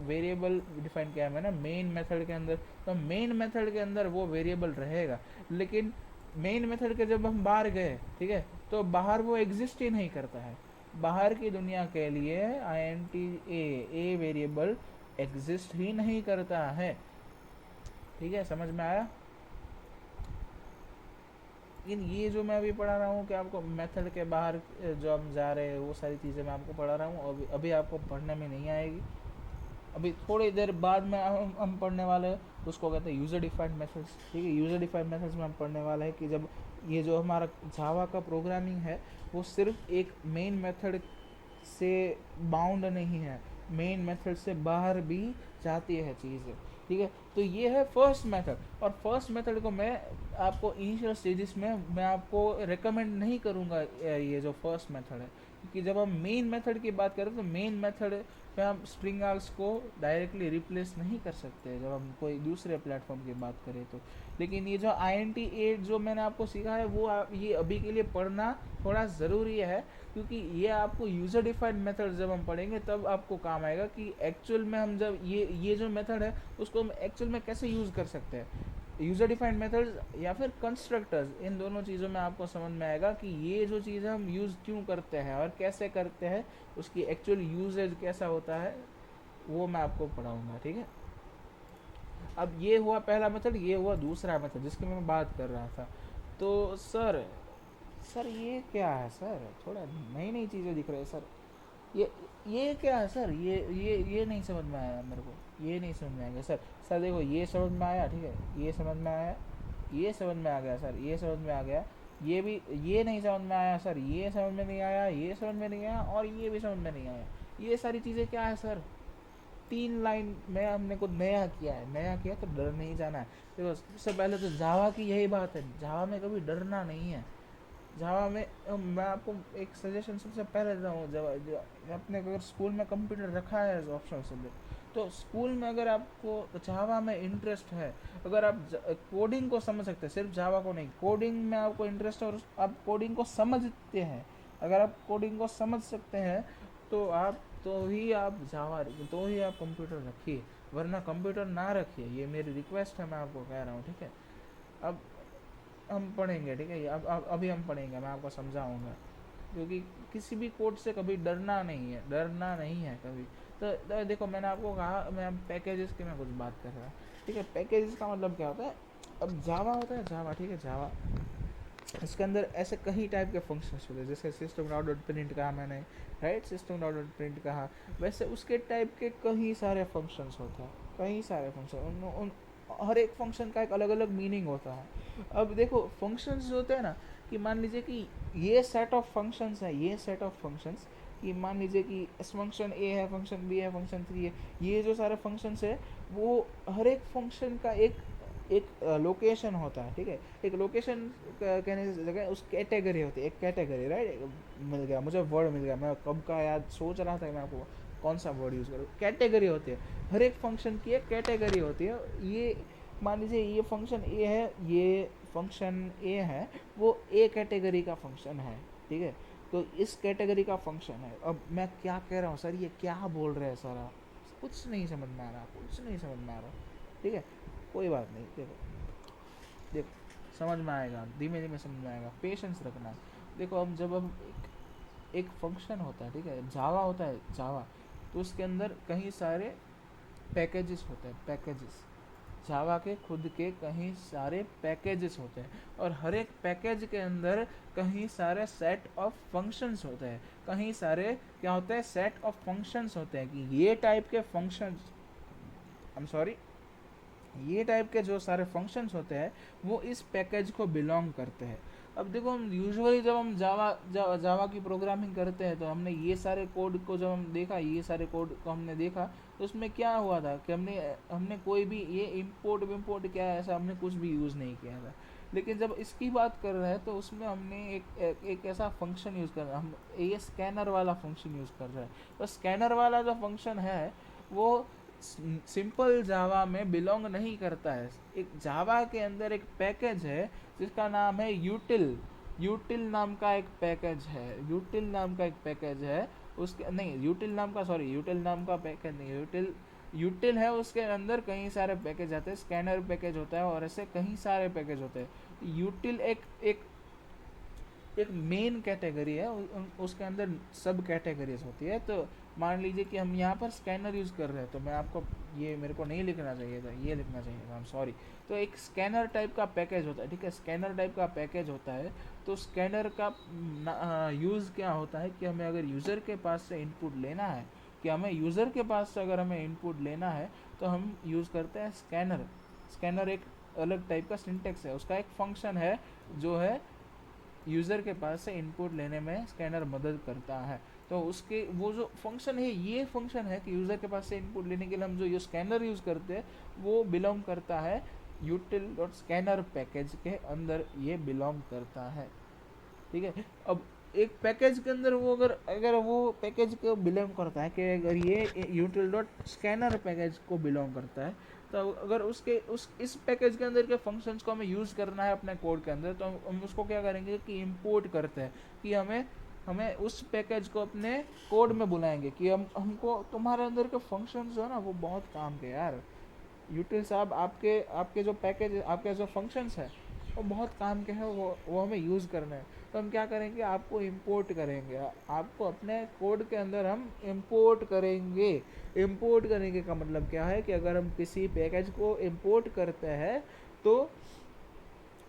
मैंने मेन मेथड के अंदर, तो मेन मेथड के अंदर वो वेरिएबल रहेगा। लेकिन मेन मेथड के जब हम बाहर गए, ठीक है, तो बाहर वो एग्जिस्ट ही नहीं करता है। बाहर की दुनिया के लिए ए वेरिएबल एग्जिस्ट ही नहीं करता है, ठीक है, समझ में आया। लेकिन ये जो मैं अभी पढ़ा रहा हूँ कि आपको मेथड के बाहर जो हम जा रहे हैं वो सारी चीज़ें मैं आपको पढ़ा रहा हूँ, अभी आपको पढ़ने में नहीं आएगी। अभी थोड़ी देर बाद में हम पढ़ने वाले हैं, उसको कहते हैं यूज़र डिफाइंड मेथड्स, ठीक है। यूज़र डिफाइंड मेथड्स में हम पढ़ने वाले हैं कि जब ये जो हमारा जावा का प्रोग्रामिंग है वो सिर्फ एक मेन मेथड से बाउंड नहीं है, मेन मेथड से बाहर भी जाती है चीज़ें, ठीक है। तो ये है फर्स्ट मेथड, और फर्स्ट मेथड को मैं आपको इनिशियल स्टेजेस में मैं आपको रिकमेंड नहीं करूँगा ये जो फर्स्ट मेथड है, क्योंकि जब हम मेन मेथड की बात करें तो मेन मेथड पे हम स्ट्रिंग आर्ग्स को डायरेक्टली रिप्लेस नहीं कर सकते जब हम कोई दूसरे प्लेटफॉर्म की बात करें तो। लेकिन ये जो INT8 जो मैंने आपको सीखा है वो ये अभी के लिए पढ़ना थोड़ा ज़रूरी है, क्योंकि ये आपको यूज़र डिफाइंड मेथड जब हम पढ़ेंगे तब आपको काम आएगा कि एक्चुअल में हम जब ये जो मेथड है उसको हम एक्चुअल में कैसे यूज़ कर सकते हैं। यूज़र डिफाइंड मेथड्स या फिर कंस्ट्रक्टर्स, इन दोनों चीज़ों में आपको समझ में आएगा कि ये जो चीज़ हम यूज़ क्यों करते हैं और कैसे करते हैं, उसकी एक्चुअल यूजेज कैसा होता है, वो मैं आपको पढ़ाऊँगा, ठीक है। अब ये हुआ पहला मेथड, ये हुआ दूसरा मेथड जिसकी मैं बात कर रहा था। तो सर ये क्या है सर, थोड़ा नई नई चीज़ें दिख रही है सर, ये क्या है सर, ये नहीं समझ में आया मेरे को, ये नहीं समझ में आएगा सर। सर देखो ये समझ में आया, ठीक है, ये समझ में आया, ये समझ में आ गया सर, ये समझ में आ गया, ये भी, ये नहीं समझ में आया सर, ये समझ में नहीं आया, ये समझ में नहीं आया, और ये भी समझ में नहीं आया। ये सारी चीज़ें क्या है सर, 3 लाइन में हमने कुछ नया किया है, नया किया तो डर नहीं जाना है। देखो सबसे पहले तो जावा की यही बात है, जावा में कभी डरना नहीं है। जावा में मैं आपको एक सजेशन सबसे पहले देता हूँ, जब आपने अगर स्कूल में कंप्यूटर रखा है एज ऑप्शनल सब्जेक्ट, तो स्कूल में अगर आपको जावा में इंटरेस्ट है, अगर आप कोडिंग को समझ सकते हैं, सिर्फ जावा को नहीं, कोडिंग में आपको इंटरेस्ट है और आप कोडिंग को समझते हैं, अगर आप कोडिंग को समझ सकते हैं तो ही आप जावा, तो ही आप कंप्यूटर रखिए, वरना कंप्यूटर ना रखिए। ये मेरी रिक्वेस्ट है, मैं आपको कह रहा हूँ, ठीक है। अब हम पढ़ेंगे, ठीक है, अब अभी हम पढ़ेंगे, मैं आपको समझाऊंगा, क्योंकि किसी भी कोड से कभी डरना नहीं है, डरना नहीं है कभी। तो देखो, मैंने आपको कहा, मैं पैकेजेस की मैं कुछ बात कर रहा हूँ, ठीक है। पैकेजेस का मतलब क्या होता है? अब जावा होता है, जावा, ठीक है, जावा, इसके अंदर ऐसे कई टाइप के फंक्शंस होते हैं, जैसे सिस्टम डॉट डॉट प्रिंट कहा मैंने, right, system dot dot print कहा, वैसे उसके टाइप के कई सारे फंक्शंस होते हैं, कई सारे फंक्शन, उन हर एक फंक्शन का एक अलग अलग मीनिंग होता है। अब देखो, फंक्शंस जो होते हैं ना, कि मान लीजिए कि ये सेट ऑफ फंक्शंस है, ये सेट ऑफ फंक्शंस, कि मान लीजिए कि इस फंक्शन ए है, फंक्शन बी है, फंक्शन थ्री है, ये जो सारे फंक्शंस है, वो हर एक फंक्शन का एक एक लोकेशन होता है, ठीक है। एक लोकेशन कहने की जगह उस कैटेगरी होती है, एक कैटेगरी, राइट। मिल गया मुझे, वर्ड मिल गया, मैं कब का याद सोच रहा था, मैं आपको कौन सा वर्ड यूज़ करूँ। कैटेगरी होती है, हर एक फंक्शन की एक कैटेगरी होती है। ये मान लीजिए ये फंक्शन ए है, ये फंक्शन ए है, वो ए कैटेगरी का फंक्शन है, ठीक है। तो इस कैटेगरी का फंक्शन है। अब मैं क्या कह रहा हूँ सर, ये क्या बोल रहे हैं सर आप? कुछ नहीं समझ में आ रहा, कुछ नहीं समझ में आ रहा, ठीक है, कोई बात नहीं। देखो देखो, समझ में आएगा, धीमे धीमे समझ में आएगा, पेशेंस रखना। देखो, हम जब हम एक फंक्शन होता है, ठीक है, जावा होता है, जावा, तो उसके अंदर कई सारे पैकेजेस होते हैं, पैकेजेस, जावा के खुद के कहीं सारे पैकेजेस होते हैं, और हर एक पैकेज के अंदर कहीं सारे सेट ऑफ फंक्शंस होते हैं, कहीं सारे क्या होते हैं, सेट ऑफ फंक्शंस होते हैं, कि ये टाइप के फंक्शंस, आई एम सॉरी, ये टाइप के जो सारे फंक्शंस होते हैं वो इस पैकेज को बिलोंग करते हैं। अब देखो, हम यूजुअली जब हम जावा की प्रोग्रामिंग करते हैं, तो हमने ये सारे कोड को जब हम देखा, ये सारे कोड को हमने देखा, तो उसमें क्या हुआ था कि हमने कोई भी ये इंपोर्ट विम्पोर्ट क्या है, ऐसा हमने कुछ भी यूज़ नहीं किया था। लेकिन जब इसकी बात कर रहे हैं, तो उसमें हमने एक ऐसा फंक्शन यूज़ कर रहे हैं, हम ये स्कैनर वाला फंक्शन यूज़ कर रहे हैं। तो स्कैनर वाला जो फंक्शन है, वो सिंपल जावा में बिलोंग नहीं करता है। एक जावा के अंदर एक पैकेज है जिसका नाम है यूटिल, यूटिल नाम का एक पैकेज है, यूटिल नाम का एक पैकेज है, उसके नहीं, यूटिल नाम का, सॉरी, यूटिल नाम का पैकेज नहीं, यूटिल, यूटिल है, उसके अंदर कई सारे पैकेज आते हैं, स्कैनर पैकेज होता है, और ऐसे कई सारे पैकेज होते हैं। यूटिल एक एक एक मेन कैटेगरी है, उसके अंदर सब कैटेगरीज होती है। तो मान लीजिए कि हम यहाँ पर स्कैनर यूज़ कर रहे हैं, तो मैं आपको, ये मेरे को नहीं लिखना चाहिए था, ये लिखना चाहिए था, आई एम सॉरी। तो एक स्कैनर टाइप का पैकेज होता है, ठीक है, स्कैनर टाइप का पैकेज होता है। तो स्कैनर का यूज़ क्या होता है कि हमें अगर यूज़र के पास से इनपुट लेना है, कि हमें यूज़र के पास से अगर हमें इनपुट लेना है, तो हम यूज़ करते हैं स्कैनर। स्कैनर एक अलग टाइप का सिंटेक्स है, उसका एक फंक्शन है, जो है यूज़र के पास से इनपुट लेने में स्कैनर मदद करता है। तो उसके वो जो फंक्शन है, ये फंक्शन है कि यूज़र के पास से इनपुट लेने के लिए हम जो ये स्कैनर यूज़ करते हैं, वो बिलोंग करता है यूटिल डॉट स्कैनर पैकेज के अंदर, ये बिलोंग करता है, ठीक है। अब एक पैकेज के अंदर वो अगर अगर वो पैकेज को बिलोंग करता है, कि अगर ये यूटिल डॉट स्कैनर पैकेज को बिलोंग करता है, तो अगर उसके उस इस पैकेज के अंदर के फंक्शंस को हमें यूज़ करना है अपने कोड के अंदर, तो हम उसको क्या करेंगे कि इंपोर्ट करते हैं, कि हमें हमें उस पैकेज को अपने कोड में बुलाएंगे, कि हमको तुम्हारे अंदर के फंक्शंस जो है ना, वो बहुत काम के यार, यूटिल साहब, आपके आपके जो पैकेज, आपके जो फंक्शंस है, वो बहुत काम के हैं, वो हमें यूज़ करना है। तो हम क्या करेंगे, आपको इंपोर्ट करेंगे, आपको अपने कोड के अंदर हम इंपोर्ट करेंगे। इंपोर्ट करेंगे का मतलब क्या है कि अगर हम किसी पैकेज को इंपोर्ट करते हैं, तो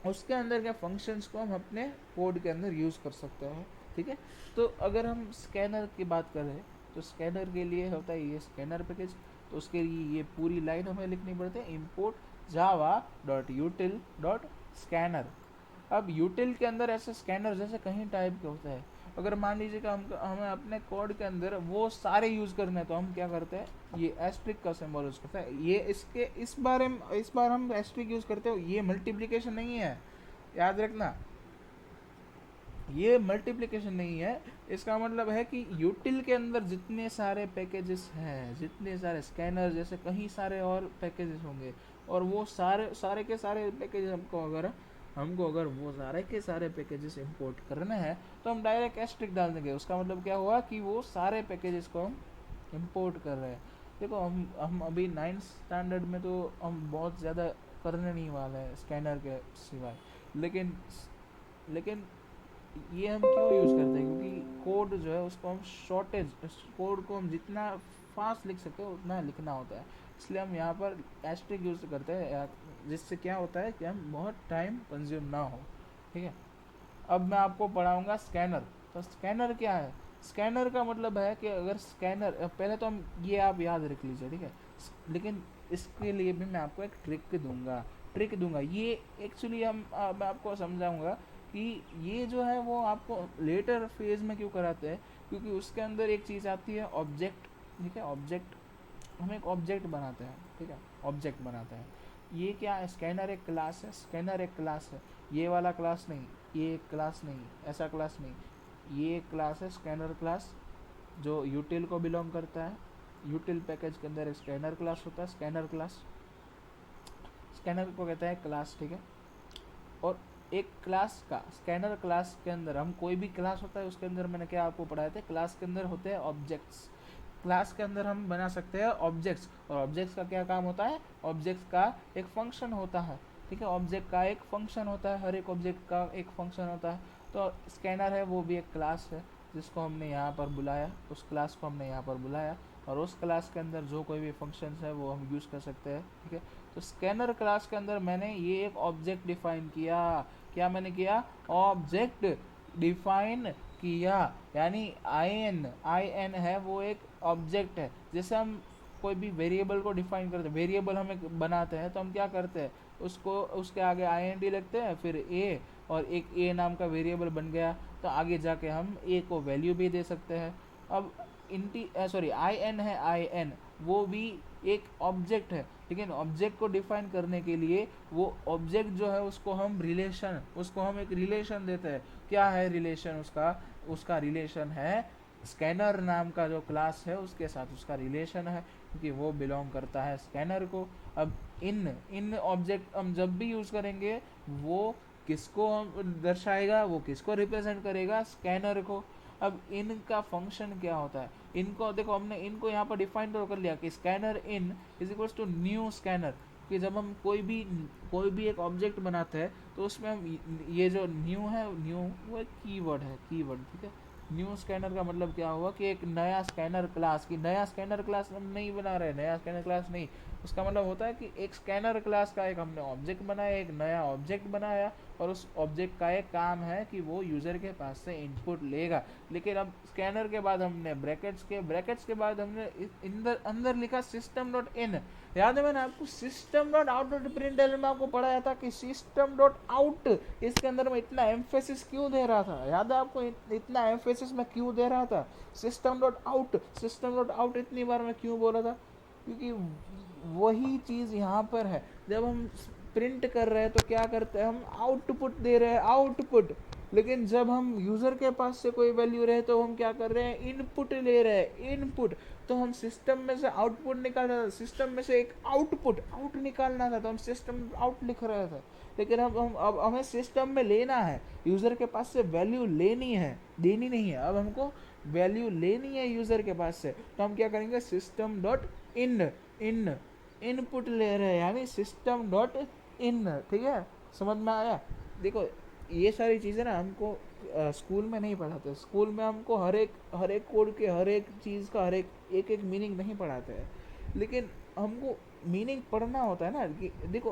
उसके अंदर के फंक्शंस को हम अपने कोड के अंदर यूज़ कर सकते हैं, ठीक है। तो अगर हम स्कैनर की बात करें, तो स्कैनर के लिए होता है ये स्कैनर पैकेज, तो उसके लिए ये पूरी लाइन हमें लिखनी पड़ती है, import Java dot यूटिल dot scanner. अब यूटिल के अंदर ऐसे स्कैनर जैसे कहीं टाइप के होते हैं। अगर मान लीजिए कि हमें अपने कोड के अंदर वो सारे यूज़ करने हैं, तो हम क्या करते हैं, ये एस्ट्रिक का सिंबल यूज़ करते हैं। ये इसके इस बार हम एस्ट्रिक यूज़ करते हो, ये मल्टीप्लिकेशन नहीं है, याद रखना। ये मल्टीप्लिकेशन नहीं है। इसका मतलब है कि यूटिल के अंदर जितने सारे पैकेजेस हैं, जितने सारे स्कैनर जैसे कहीं सारे और पैकेजेस होंगे, और वो सारे सारे के सारे पैकेजेस हमको अगर वो सारे के सारे पैकेजेस इंपोर्ट करने हैं तो हम डायरेक्ट एस्ट्रिक डाल देंगे। उसका मतलब क्या हुआ कि वो सारे पैकेजेस को हम इंपोर्ट कर रहे हैं। देखो हम अभी 9th स्टैंडर्ड में तो हम बहुत ज़्यादा करने नहीं वाले हैं स्कैनर के सिवाय, लेकिन लेकिन ये हम क्यों यूज़ करते हैं, क्योंकि कोड जो है उसको हम शॉर्टेज, कोड को हम जितना फास्ट लिख सकते हैं उतना लिखना होता है, इसलिए हम यहाँ पर एस्ट्रिक यूज़ करते हैं, जिससे क्या होता है कि हम बहुत टाइम कंज्यूम ना हो। ठीक है, अब मैं आपको पढ़ाऊँगा स्कैनर। तो स्कैनर क्या है? स्कैनर का मतलब है कि अगर स्कैनर, पहले तो हम ये आप याद रख लीजिए, ठीक है, लेकिन इसके लिए भी मैं आपको एक ट्रिक दूंगा। ये एक्चुअली मैं आपको समझाऊंगा कि ये जो है वो आपको लेटर फेज में क्यों कराते हैं, क्योंकि उसके अंदर एक चीज़ आती है ऑब्जेक्ट। ठीक है, ऑब्जेक्ट, हम एक ऑब्जेक्ट बनाते हैं। ठीक है, ऑब्जेक्ट बनाते हैं। ये क्या है? स्कैनर एक क्लास है, स्कैनर एक क्लास है। ये वाला क्लास नहीं, ये एक क्लास नहीं, ऐसा क्लास नहीं, ये एक क्लास है स्कैनर क्लास, जो यूटिल को बिलोंग करता है। यूटिल पैकेज के अंदर एक स्कैनर क्लास होता है, स्कैनर क्लास, स्कैनर को कहता है क्लास। ठीक है, और एक क्लास का, स्कैनर क्लास के अंदर हम कोई भी क्लास होता है उसके अंदर मैंने क्या आपको पढ़ाया था, क्लास के अंदर होते हैं ऑब्जेक्ट्स। क्लास के अंदर हम बना सकते हैं ऑब्जेक्ट्स, और ऑब्जेक्ट्स का क्या काम होता है? ऑब्जेक्ट्स का एक फंक्शन होता है। ठीक है, ऑब्जेक्ट का एक फंक्शन होता है, हर एक ऑब्जेक्ट का एक फंक्शन होता है। तो स्कैनर है वो भी एक क्लास है, जिसको हमने यहाँ पर बुलाया, उस क्लास को हमने यहाँ पर बुलाया, और उस क्लास के अंदर जो कोई भी फंक्शन है वो हम यूज़ कर सकते हैं। ठीक है, तो स्कैनर क्लास के अंदर मैंने ये एक ऑब्जेक्ट डिफाइन किया। क्या मैंने किया? ऑब्जेक्ट डिफाइन किया, यानी आई एन है वो एक ऑब्जेक्ट है। जैसे हम कोई भी वेरिएबल को डिफाइन करते हैं, वेरिएबल हम एक बनाते हैं, तो हम क्या करते हैं, उसको उसके आगे आई एन डी लगते हैं, फिर ए, और एक ए नाम का वेरिएबल बन गया, तो आगे जाके हम ए को वैल्यू भी दे सकते हैं। अब आई एन है, आई एन वो भी एक ऑब्जेक्ट है, लेकिन ऑब्जेक्ट को डिफाइन करने के लिए वो ऑब्जेक्ट जो है उसको हम एक रिलेशन देते हैं। क्या है रिलेशन उसका? उसका रिलेशन है स्कैनर नाम का जो क्लास है उसके साथ उसका रिलेशन है, क्योंकि वो बिलोंग करता है स्कैनर को। अब इन इन ऑब्जेक्ट हम जब भी यूज़ करेंगे, वो किसको दर्शाएगा, वो किसको रिप्रेजेंट करेगा? स्कैनर को। अब इनका फंक्शन क्या होता है? इनको देखो, हमने इनको यहाँ पर डिफाइन तो कर लिया कि scanner in is equals to new scanner, कि जब हम कोई भी एक ऑब्जेक्ट बनाते हैं तो उसमें हम ये जो न्यू है, न्यू वो एक कीवर्ड है, कीवर्ड। ठीक है, न्यू स्कैनर का मतलब क्या हुआ कि एक नया स्कैनर क्लास, की नया स्कैनर क्लास हम नहीं बना रहे, नया स्कैनर क्लास नहीं, उसका मतलब होता है कि एक स्कैनर क्लास का एक हमने ऑब्जेक्ट बनाया, एक नया ऑब्जेक्ट बनाया, और उस ऑब्जेक्ट का एक काम है कि वो यूज़र के पास से इनपुट लेगा। लेकिन अब स्कैनर के बाद हमने ब्रैकेट्स के बाद हमने अंदर लिखा सिस्टम डॉट इन। याद है मैंने आपको system dot out dot print में आपको पढ़ाया था कि सिस्टम डॉट आउट, इसके अंदर मैं इतना एम्फेसिस क्यों दे रहा था? याद है आपको इतना एम्फेसिस मैं क्यों दे रहा था? System dot out, system dot out इतनी बार मैं क्यों बोला था? क्योंकि वही चीज़ यहाँ पर है। जब हम प्रिंट कर रहे हैं तो क्या करते हैं, हम आउटपुट दे रहे हैं, आउटपुट। लेकिन जब हम यूज़र के पास से कोई वैल्यू रहे तो हम क्या कर रहे हैं, इनपुट ले रहे हैं, इनपुट। तो हम सिस्टम में से आउटपुट निकालना था, सिस्टम में से एक आउट निकालना था, तो हम सिस्टम आउट लिख रहे थे। लेकिन अब हमें सिस्टम में लेना है, यूज़र के पास से वैल्यू लेनी है, देनी नहीं है। अब हमको वैल्यू लेनी है यूज़र के पास से, तो हम क्या करेंगे, system dot in in input ले रहे हैं, यानी सिस्टम डॉट इन। ठीक है, समझ में आया? देखो, ये सारी चीज़ें ना हमको स्कूल में नहीं पढ़ाते। स्कूल में हमको हर एक कोड के हर एक चीज़ का हर एक मीनिंग नहीं पढ़ाते हैं, लेकिन हमको मीनिंग पढ़ना होता है ना। कि देखो,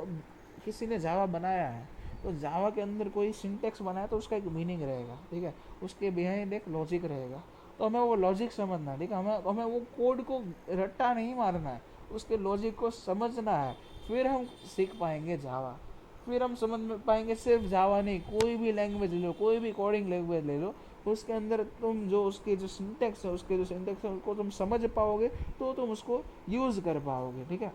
किसी ने जावा बनाया है, तो जावा के अंदर कोई सिंटेक्स बनाया तो उसका एक मीनिंग रहेगा। ठीक है, उसके बिहाइंड एक लॉजिक रहेगा, तो हमें वो लॉजिक समझना है। ठीक है, हमें वो कोड को रट्टा नहीं मारना है, उसके लॉजिक को समझना है, फिर हम सीख पाएंगे जावा। फिर हम समझ में पाएंगे सिर्फ जावा नहीं, कोई भी लैंग्वेज ले लो, कोई भी कोडिंग लैंग्वेज ले लो, उसके अंदर तुम जो उसके जो सिंटेक्स है, उसको तुम समझ पाओगे, तो तुम उसको यूज़ कर पाओगे। ठीक है,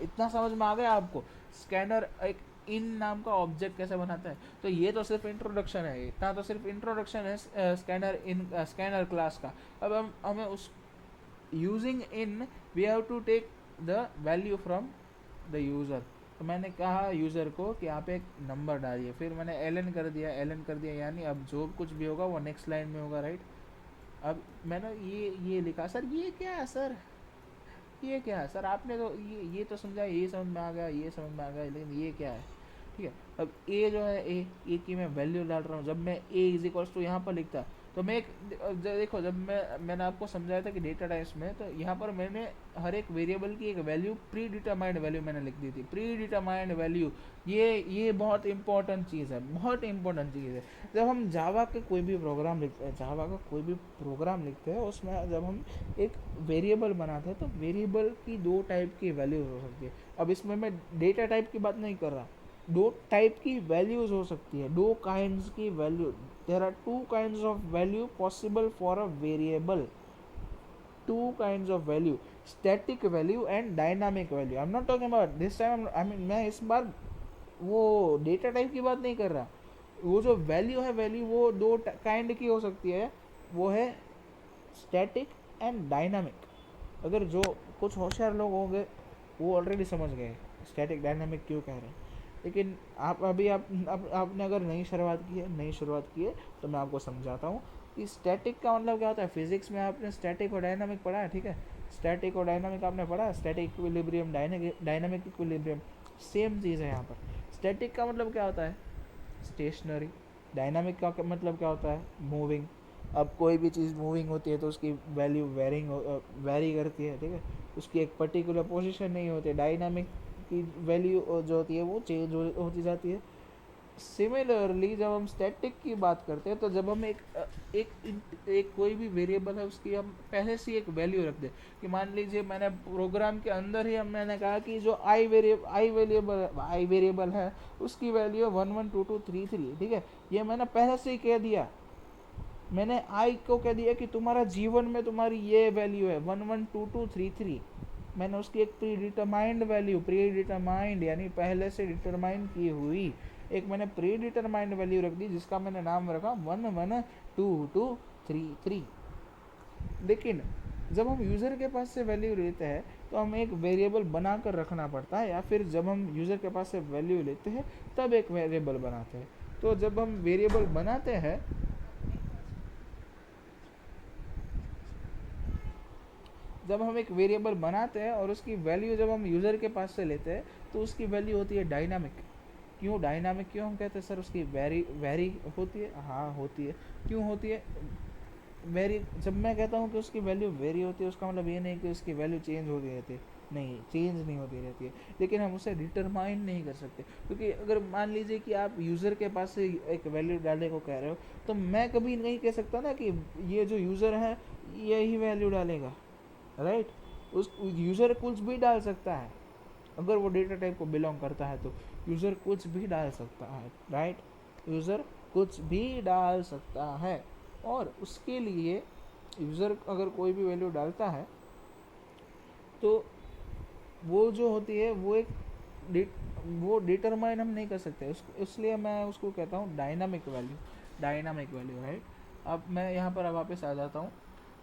इतना समझ में आ गया आपको? स्कैनर एक इन नाम का ऑब्जेक्ट कैसे बनाता है। तो ये तो सिर्फ इंट्रोडक्शन है, इतना तो सिर्फ इंट्रोडक्शन है स्कैनर क्लास का। अब हम हमें उस using in we have to take the value from the user. तो मैंने कहा यूज़र को कि आप एक नंबर डालिए, फिर मैंने एल एन कर दिया, यानी अब जो कुछ भी होगा वो नेक्स्ट लाइन में होगा, राइट। अब मैंने ये लिखा, सर ये क्या है सर, ये क्या है सर, आपने तो ये तो समझा, ये समझ में आ गया, ये समझ में आ गया, लेकिन ये क्या है। ठीक है, अब ए जो है ए की मैं वैल्यू डाल रहा हूँ। जब मैं ए इज इक्वल्स टू यहाँ पर लिखता, तो मैं एक देखो, जब मैंने आपको समझाया था कि डेटा टाइप्स में, तो यहाँ पर मैंने हर एक वेरिएबल की एक वैल्यू प्री डिटरमाइंड वैल्यू मैंने लिख दी थी। प्री डिटरमाइंड वैल्यू ये बहुत इंपॉर्टेंट चीज़ है, बहुत इंपॉर्टेंट चीज़ है। जब हम जावा के कोई भी प्रोग्राम लिखते हैं, जावा का कोई भी प्रोग्राम लिखते हैं, उसमें जब हम एक वेरिएबल बनाते हैं, तो वेरिएबल की दो टाइप की वैल्यूज हो सकती है। अब इसमें मैं डेटा टाइप की बात नहीं कर रहा, दो टाइप की वैल्यूज हो सकती है, दो काइंड्स की value. There are two kinds of value possible for a variable, two kinds of value, static value and dynamic value. I am not talking about this time, I mean मैं इस बार वो data type की बात नहीं कर रहा। वो जो वैल्यू है, वैल्यू वो दो काइंड की हो सकती है, वो है स्टैटिक एंड डायनामिक। अगर जो कुछ होशियार लोग होंगे वो ऑलरेडी समझ गए स्टैटिक डायनामिक क्यों कह रहे हैं, लेकिन आप अभी आपने अगर नई शुरुआत की है तो मैं आपको समझाता हूँ कि स्टैटिक का मतलब क्या होता है। फिजिक्स में आपने स्टैटिक और डायनामिक पढ़ा है, ठीक है, स्टैटिक और डायनामिक आपने पढ़ा, static equilibrium, dynamic equilibrium, same चीज़ है यहाँ पर। स्टैटिक का मतलब क्या होता है, स्टेशनरी। डायनामिक का मतलब क्या होता है, मूविंग। अब कोई भी चीज़ मूविंग होती है तो उसकी वैल्यू वेरी करती है, ठीक है, उसकी एक पर्टिकुलर पोजीशन नहीं होती। डायनामिक की वैल्यू जो होती है वो चेंज होती जाती है। सिमिलरली जब हम स्टैटिक की बात करते हैं, तो जब हम एक कोई भी वेरिएबल है उसकी हम पहले से एक वैल्यू रख दें, कि मान लीजिए मैंने प्रोग्राम के अंदर ही मैंने कहा कि जो आई वेरिएबल है उसकी वैल्यू है 112233, ठीक है, ये मैंने पहले से ही कह दिया। मैंने आई को कह दिया कि तुम्हारा जीवन में तुम्हारी ये वैल्यू है 112233। मैंने उसकी एक प्री डिटरमाइंड यानी पहले से डिटरमाइन की हुई एक मैंने प्री डिटरमाइंड वैल्यू रख दी, जिसका मैंने नाम रखा 112233। लेकिन जब हम यूज़र के पास से वैल्यू लेते हैं तो हमें एक वेरिएबल बना कर रखना पड़ता है, या फिर जब हम यूज़र के पास से वैल्यू लेते हैं तब एक वेरिएबल बनाते हैं। तो जब हम वेरिएबल बनाते हैं, जब हम एक वेरिएबल बनाते हैं और उसकी वैल्यू जब हम यूज़र के पास से लेते हैं तो उसकी वैल्यू होती है डायनामिक। क्यों डायनामिक, क्यों हम कहते हैं सर उसकी वेरी होती है, हाँ होती है। क्यों होती है वेरी, जब मैं कहता हूँ कि उसकी वैल्यू वेरी होती है, उसका मतलब ये नहीं कि उसकी वैल्यू चेंज होती रहती है, नहीं, चेंज नहीं होती रहती है, लेकिन हम उसे डिटरमाइन नहीं कर सकते। क्योंकि अगर मान लीजिए कि आप यूज़र के पास से एक वैल्यू डालने को कह रहे हो, तो मैं कभी नहीं कह सकता ना कि ये जो यूज़र है यही वैल्यू डालेगा, राइट। उस यूज़र कुछ भी डाल सकता है, अगर वो डेटा टाइप को बिलोंग करता है तो यूज़र कुछ भी डाल सकता है, राइट। यूज़र कुछ भी डाल सकता है, और उसके लिए यूज़र अगर कोई भी वैल्यू डालता है तो वो जो होती है वो वो डिटरमाइन हम नहीं कर सकते, इसलिए मैं उसको कहता हूँ डायनामिक वैल्यू, राइट। अब मैं यहाँ पर वापस आ जाता हूँ।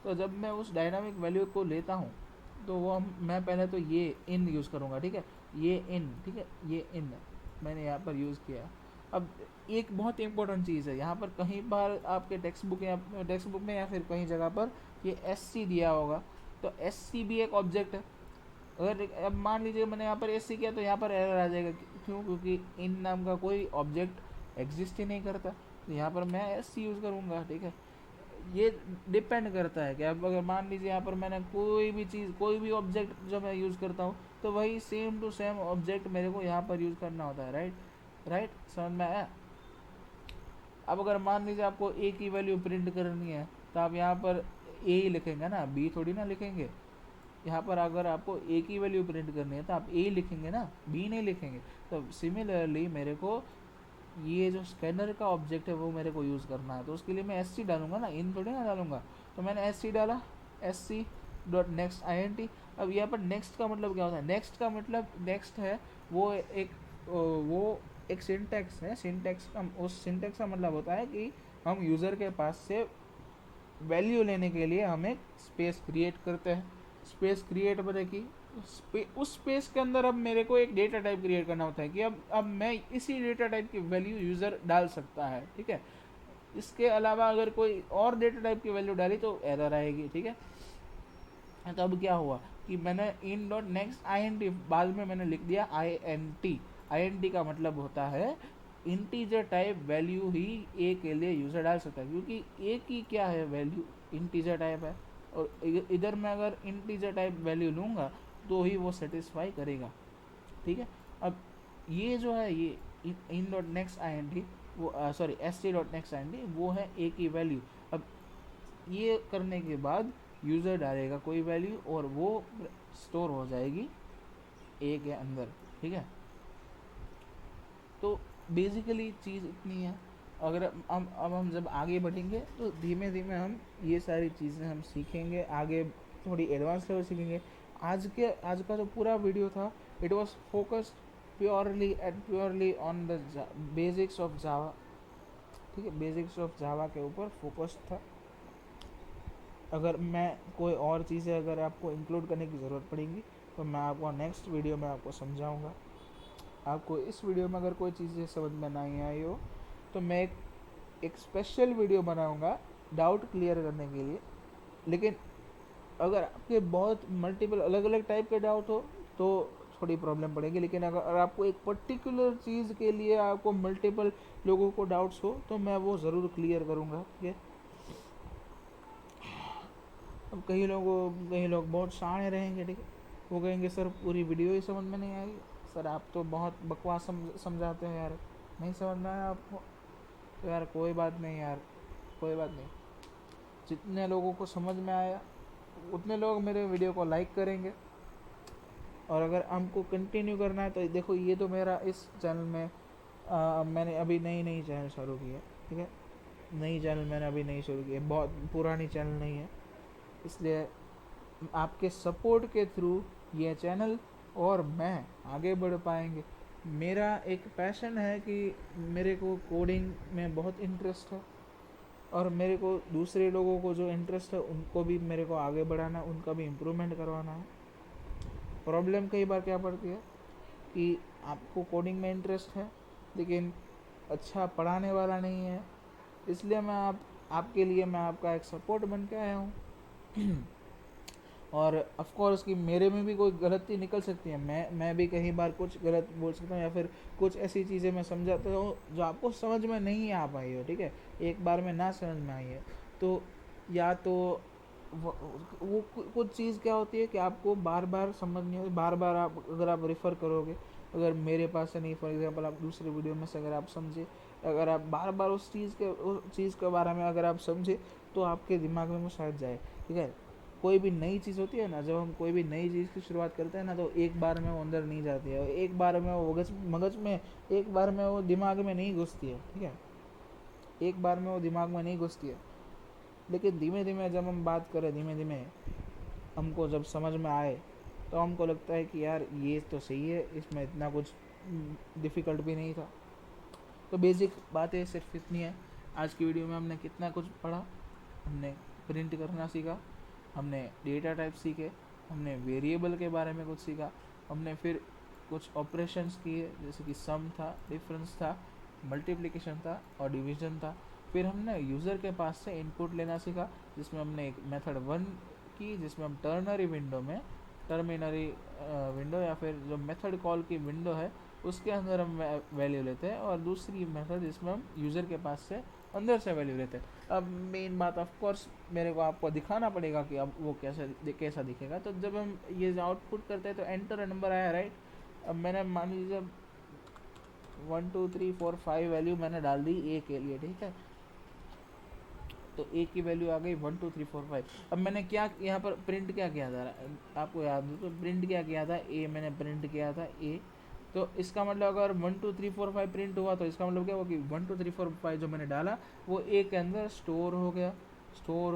तो जब मैं उस डायनामिक वैल्यू को लेता हूँ तो मैं पहले तो ये इन यूज़ करूँगा, ठीक है, ये इन, ठीक है, ये इन मैंने यहाँ पर यूज़ किया। अब एक बहुत इंपॉर्टेंट चीज़ है, यहाँ पर कहीं बार आपके टेक्स्ट बुक में या फिर कहीं जगह पर ये SC दिया होगा, तो SC भी एक ऑब्जेक्ट है। अगर अब मान लीजिए मैंने यहाँ पर SC किया तो यहाँ पर एरर आ जाएगा, क्यों, क्योंकि इन नाम का कोई ऑब्जेक्ट एग्जिस्ट ही नहीं करता, तो यहाँ पर मैं SC यूज़ करूँगा, ठीक है। ये डिपेंड करता है कि अब अगर मान लीजिए यहाँ पर मैंने कोई भी ऑब्जेक्ट जो मैं यूज़ करता हूँ तो वही सेम टू सेम ऑब्जेक्ट मेरे को यहाँ पर यूज़ करना होता है, राइट, समझ में आया। अब अगर मान लीजिए आपको ए की वैल्यू प्रिंट करनी है तो आप यहाँ पर ए ही लिखेंगे ना, बी थोड़ी ना लिखेंगे। यहाँ पर अगर आपको ए की वैल्यू प्रिंट करनी है तो आप ए लिखेंगे ना, बी नहीं लिखेंगे। तो सिमिलरली मेरे को ये जो स्कैनर का ऑब्जेक्ट है वो मेरे को यूज़ करना है, तो उसके लिए मैं SC डालूंगा ना, इन थोड़ी ना डालूंगा। तो मैंने SC डाला, SC डॉट नेक्स्ट INT। अब यहाँ पर नेक्स्ट का मतलब क्या होता है, नेक्स्ट का मतलब नेक्स्ट है वो एक वो एक सिंटैक्स है, सिंटैक्स का उस सिंटैक्स का मतलब होता है कि हम यूज़र के पास से वैल्यू लेने के लिए हम एक स्पेस क्रिएट करते हैं। स्पेस क्रिएट मतलब कि उस स्पेस के अंदर अब मेरे को एक डेटा टाइप क्रिएट करना होता है कि अब मैं इसी डेटा टाइप की वैल्यू यूज़र डाल सकता है, ठीक है। इसके अलावा अगर कोई और डेटा टाइप की वैल्यू डाली तो एरर आएगी, ठीक है। तो अब क्या हुआ कि मैंने in dot next I N T बाद में मैंने लिख दिया I N T. I N T का मतलब होता है इंटीजर टाइप वैल्यू ही ए के लिए यूज़र डाल सकता है, क्योंकि ए की क्या है वैल्यू, इंटीजर टाइप है, और इधर मैं अगर इंटीजर टाइप वैल्यू लूँगा तो ही वो सेटिस्फाई करेगा, ठीक है। अब ये जो है ये in dot next I N T वो sorry S T dot next I N T वो है ए की वैल्यू। अब ये करने के बाद यूज़र डालेगा कोई वैल्यू और वो स्टोर हो जाएगी ए के अंदर, ठीक है। तो बेसिकली चीज़ इतनी है। अगर अब हम जब आगे बढ़ेंगे तो धीमे धीमे हम ये सारी चीज़ें हम सीखेंगे, आगे थोड़ी एडवांस लेवल सीखेंगे। आज का जो पूरा वीडियो था it was focused purely on the basics of जावा, ठीक है, बेसिक्स ऑफ जावा के ऊपर फोकस था। अगर मैं कोई और चीज़ें अगर आपको इंक्लूड करने की ज़रूरत पड़ेगी तो मैं आपको नेक्स्ट वीडियो में आपको समझाऊंगा। आपको इस वीडियो में अगर कोई चीज़ें समझ में नहीं आई हो तो मैं एक स्पेशल वीडियो बनाऊंगा डाउट क्लियर करने के लिए। लेकिन अगर आपके बहुत मल्टीपल अलग अलग टाइप के डाउट हो तो थोड़ी प्रॉब्लम पड़ेगी, लेकिन अगर आपको एक पर्टिकुलर चीज़ के लिए आपको मल्टीपल लोगों को डाउट्स हो तो मैं वो ज़रूर क्लियर करूँगा, ठीक है। अब कई लोग बहुत शाणे रहेंगे, ठीक है, वो कहेंगे सर पूरी वीडियो ही समझ में नहीं आई, सर आप तो बहुत बकवास समझाते हैं यार, नहीं समझ में आया आपको। तो यार कोई बात नहीं यार, कोई बात नहीं, जितने लोगों को समझ में आया उतने लोग मेरे वीडियो को लाइक करेंगे। और अगर हमको कंटिन्यू करना है तो देखो ये तो मेरा इस चैनल में मैंने अभी नई चैनल शुरू की है, ठीक है, नई चैनल मैंने अभी नहीं शुरू की है, बहुत पुरानी चैनल नहीं है, इसलिए आपके सपोर्ट के थ्रू ये चैनल और मैं आगे बढ़ पाएंगे। मेरा एक पैशन है कि मेरे को कोडिंग में बहुत इंटरेस्ट है और मेरे को दूसरे लोगों को जो इंटरेस्ट है उनको भी मेरे को आगे बढ़ाना, उनका भी इम्प्रूवमेंट करवाना है। प्रॉब्लम कई बार क्या पड़ती है कि आपको कोडिंग में इंटरेस्ट है लेकिन अच्छा पढ़ाने वाला नहीं है, इसलिए आपके लिए मैं आपका एक सपोर्ट बन के आया हूँ। और ऑफ कोर्स कि मेरे में भी कोई गलती निकल सकती है, मैं भी कई बार कुछ गलत बोल सकता हूँ या फिर कुछ ऐसी चीज़ें मैं समझाता हूँ जो आपको समझ में नहीं आ पाई हो, ठीक है, एक बार में ना समझ में आई है तो या तो वो कुछ चीज़ क्या होती है कि आपको बार बार समझ नहीं होती, बार बार आप अगर आप रेफ़र करोगे, अगर मेरे पास से नहीं, फॉर एग्जांपल आप दूसरे वीडियो में से अगर आप समझे, अगर आप बार बार उस चीज़ के बारे में अगर आप समझे तो आपके दिमाग में वो शायद जाए, ठीक है। कोई भी नई चीज़ होती है ना, जब हम कोई भी नई चीज़ की शुरुआत करते हैं ना तो एक बार में वो अंदर नहीं जाती है, एक बार में वो मगज में एक बार में वो दिमाग में नहीं घुसती है, ठीक है, एक बार में वो दिमाग में नहीं घुसती है। लेकिन धीमे धीमे जब हम बात करें, धीमे धीमे हमको जब समझ में आए तो हमको लगता है कि यार ये तो सही है, इसमें इतना कुछ डिफ़िकल्ट भी नहीं था। तो बेसिक बातें सिर्फ इतनी है। आज की वीडियो में हमने कितना कुछ पढ़ा, हमने प्रिंट करना सीखा, हमने डेटा टाइप सीखे, हमने वेरिएबल के बारे में कुछ सीखा, हमने फिर कुछ ऑपरेशंस किए जैसे कि सम था, डिफरेंस था, मल्टीप्लिकेशन था और डिवीजन था। फिर हमने यूज़र के पास से इनपुट लेना सीखा जिसमें हमने एक मेथड 1 की जिसमें हम टर्नरी विंडो या फिर जो मेथड कॉल की विंडो है उसके अंदर हम वैल्यू लेते हैं, और दूसरी मेथड जिसमें हम यूज़र के पास से अंदर से वैल्यू लेते हैं। अब मेन बात ऑफ कोर्स मेरे को आपको दिखाना पड़ेगा कि अब वो कैसा दिखेगा। तो जब हम ये आउटपुट करते हैं तो एंटर नंबर आया, राइट। अब मैंने मान लीजिए 1 2 3 4 5 वैल्यू मैंने डाल दी ए के लिए, ठीक है, तो ए की वैल्यू आ गई 1 2 3 4 5। अब मैंने क्या यहाँ पर प्रिंट क्या किया था, आपको याद हो तो प्रिंट क्या किया था, ए मैंने प्रिंट किया था ए। तो इसका मतलब अगर 1 2 3 4 5 प्रिंट हुआ तो इसका मतलब क्या हुआ कि 1 2 3 4 5 जो मैंने डाला वो ए के अंदर स्टोर हो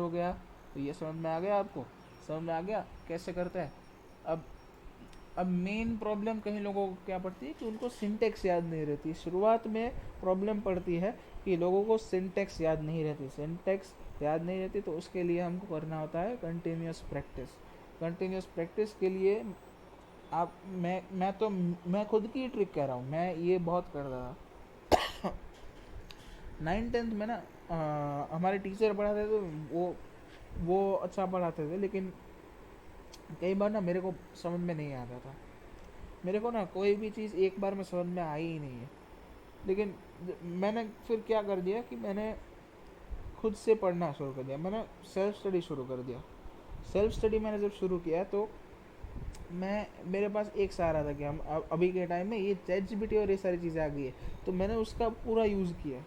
गया। तो ये समझ में आ गया, आपको समझ में आ गया कैसे करते हैं। अब अब मेन प्रॉब्लम कहीं लोगों को क्या पड़ती है कि उनको सिंटेक्स याद नहीं रहती। शुरुआत में प्रॉब्लम पड़ती है कि लोगों को सिंटेक्स याद नहीं रहती। सिंटेक्स याद नहीं रहती तो उसके लिए हमको करना होता है कंटिन्यूस प्रैक्टिस। कंटिन्यूस प्रैक्टिस के लिए आप मैं खुद की ट्रिक कह रहा हूँ, मैं ये बहुत करता था। 9th-10th में ना हमारे टीचर पढ़ाते थे तो वो अच्छा पढ़ाते थे, लेकिन कई बार ना मेरे को समझ में नहीं आता था। मेरे को ना कोई भी चीज़ एक बार में समझ में आई ही नहीं है। लेकिन मैंने फिर क्या कर दिया कि मैंने खुद से पढ़ना शुरू कर दिया, मैंने सेल्फ स्टडी शुरू कर दिया। सेल्फ स्टडी मैंने जब शुरू किया तो मेरे पास एक सहारा था कि हम अभी के टाइम में ये चैट जीपीटी और ये सारी चीज़ें आ गई है, तो मैंने उसका पूरा यूज़ किया।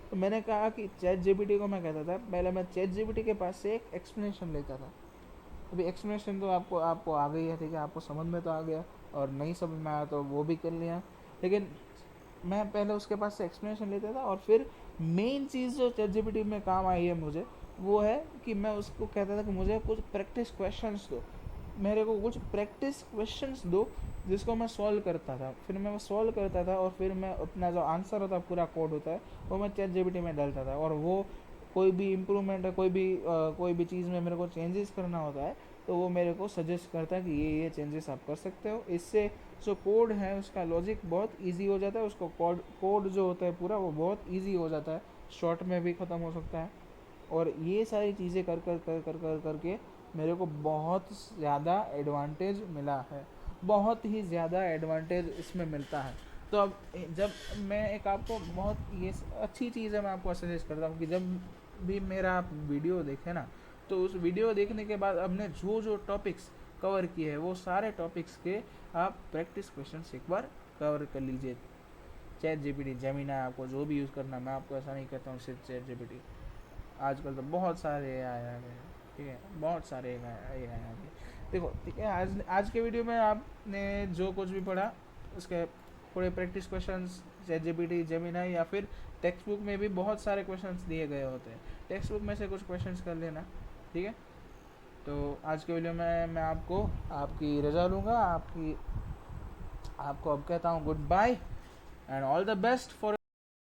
तो मैंने कहा कि चैट जीपीटी को मैं कहता था, पहले मैं चैट जीपीटी के पास से एक एक्सप्लेनेशन लेता था। अभी एक्सप्लेनेशन तो आपको आ गई है, ठीक है, आपको समझ में तो आ गया, और नहीं समझ में आया तो वो भी कर लिया। लेकिन मैं पहले उसके पास से एक्सप्लेनेशन लेता था, और फिर मेन चीज़ जो चैट जीपीटी में काम आई है मुझे, वो है कि मैं उसको कहता था कि मुझे कुछ प्रैक्टिस क्वेश्चंस दो, मेरे को कुछ प्रैक्टिस क्वेश्चंस दो जिसको मैं सॉल्व करता था। फिर मैं वो सॉल्व करता था, और फिर मैं अपना जो आंसर होता है, पूरा कोड होता है, वो मैं चैट जीपीटी में डालता था। और वो कोई भी इम्प्रूवमेंट है, कोई भी चीज़ में मेरे को चेंजेस करना होता है, तो वो मेरे को सजेस्ट करता है कि ये चेंजेस आप कर सकते हो। इससे जो कोड है उसका लॉजिक बहुत इजी हो जाता है, उसको कोड जो होता है पूरा वो बहुत इजी हो जाता है, शॉर्ट में भी ख़त्म हो सकता है। और ये सारी चीज़ें कर कर कर कर कर करके मेरे को बहुत ज़्यादा एडवांटेज मिला है, बहुत ही ज़्यादा एडवांटेज इसमें मिलता है। तो अब जब मैं एक आपको बहुत ये अच्छी चीज़ है, मैं आपको सजेस्ट करता हूँ कि जब भी मेरा आप वीडियो देखें ना, तो उस वीडियो देखने के बाद हमने जो जो टॉपिक्स कवर किए हैं वो सारे टॉपिक्स के आप प्रैक्टिस क्वेश्चंस एक बार कवर कर लीजिए। चैट जीपीटी, जेमिनी, आपको जो भी यूज़ करना, मैं आपको ऐसा नहीं कहता हूँ सिर्फ चैट जीपीटी, आजकल तो बहुत सारे AI आ गए, ठीक है, बहुत सारे AI आ गए। देखो, ठीक है, आज के वीडियो में आपने जो कुछ भी पढ़ा उसके पूरे practice questions chat GPT, Gemini, या फिर टेक्स्ट बुक में भी बहुत सारे क्वेश्चंस दिए गए होते हैं, टेक्स्ट बुक में से कुछ क्वेश्चंस कर लेना, ठीक है। तो आज के वीडियो में मैं आपको आपकी रजा लूँगा, आपको अब कहता हूँ goodbye and all the best for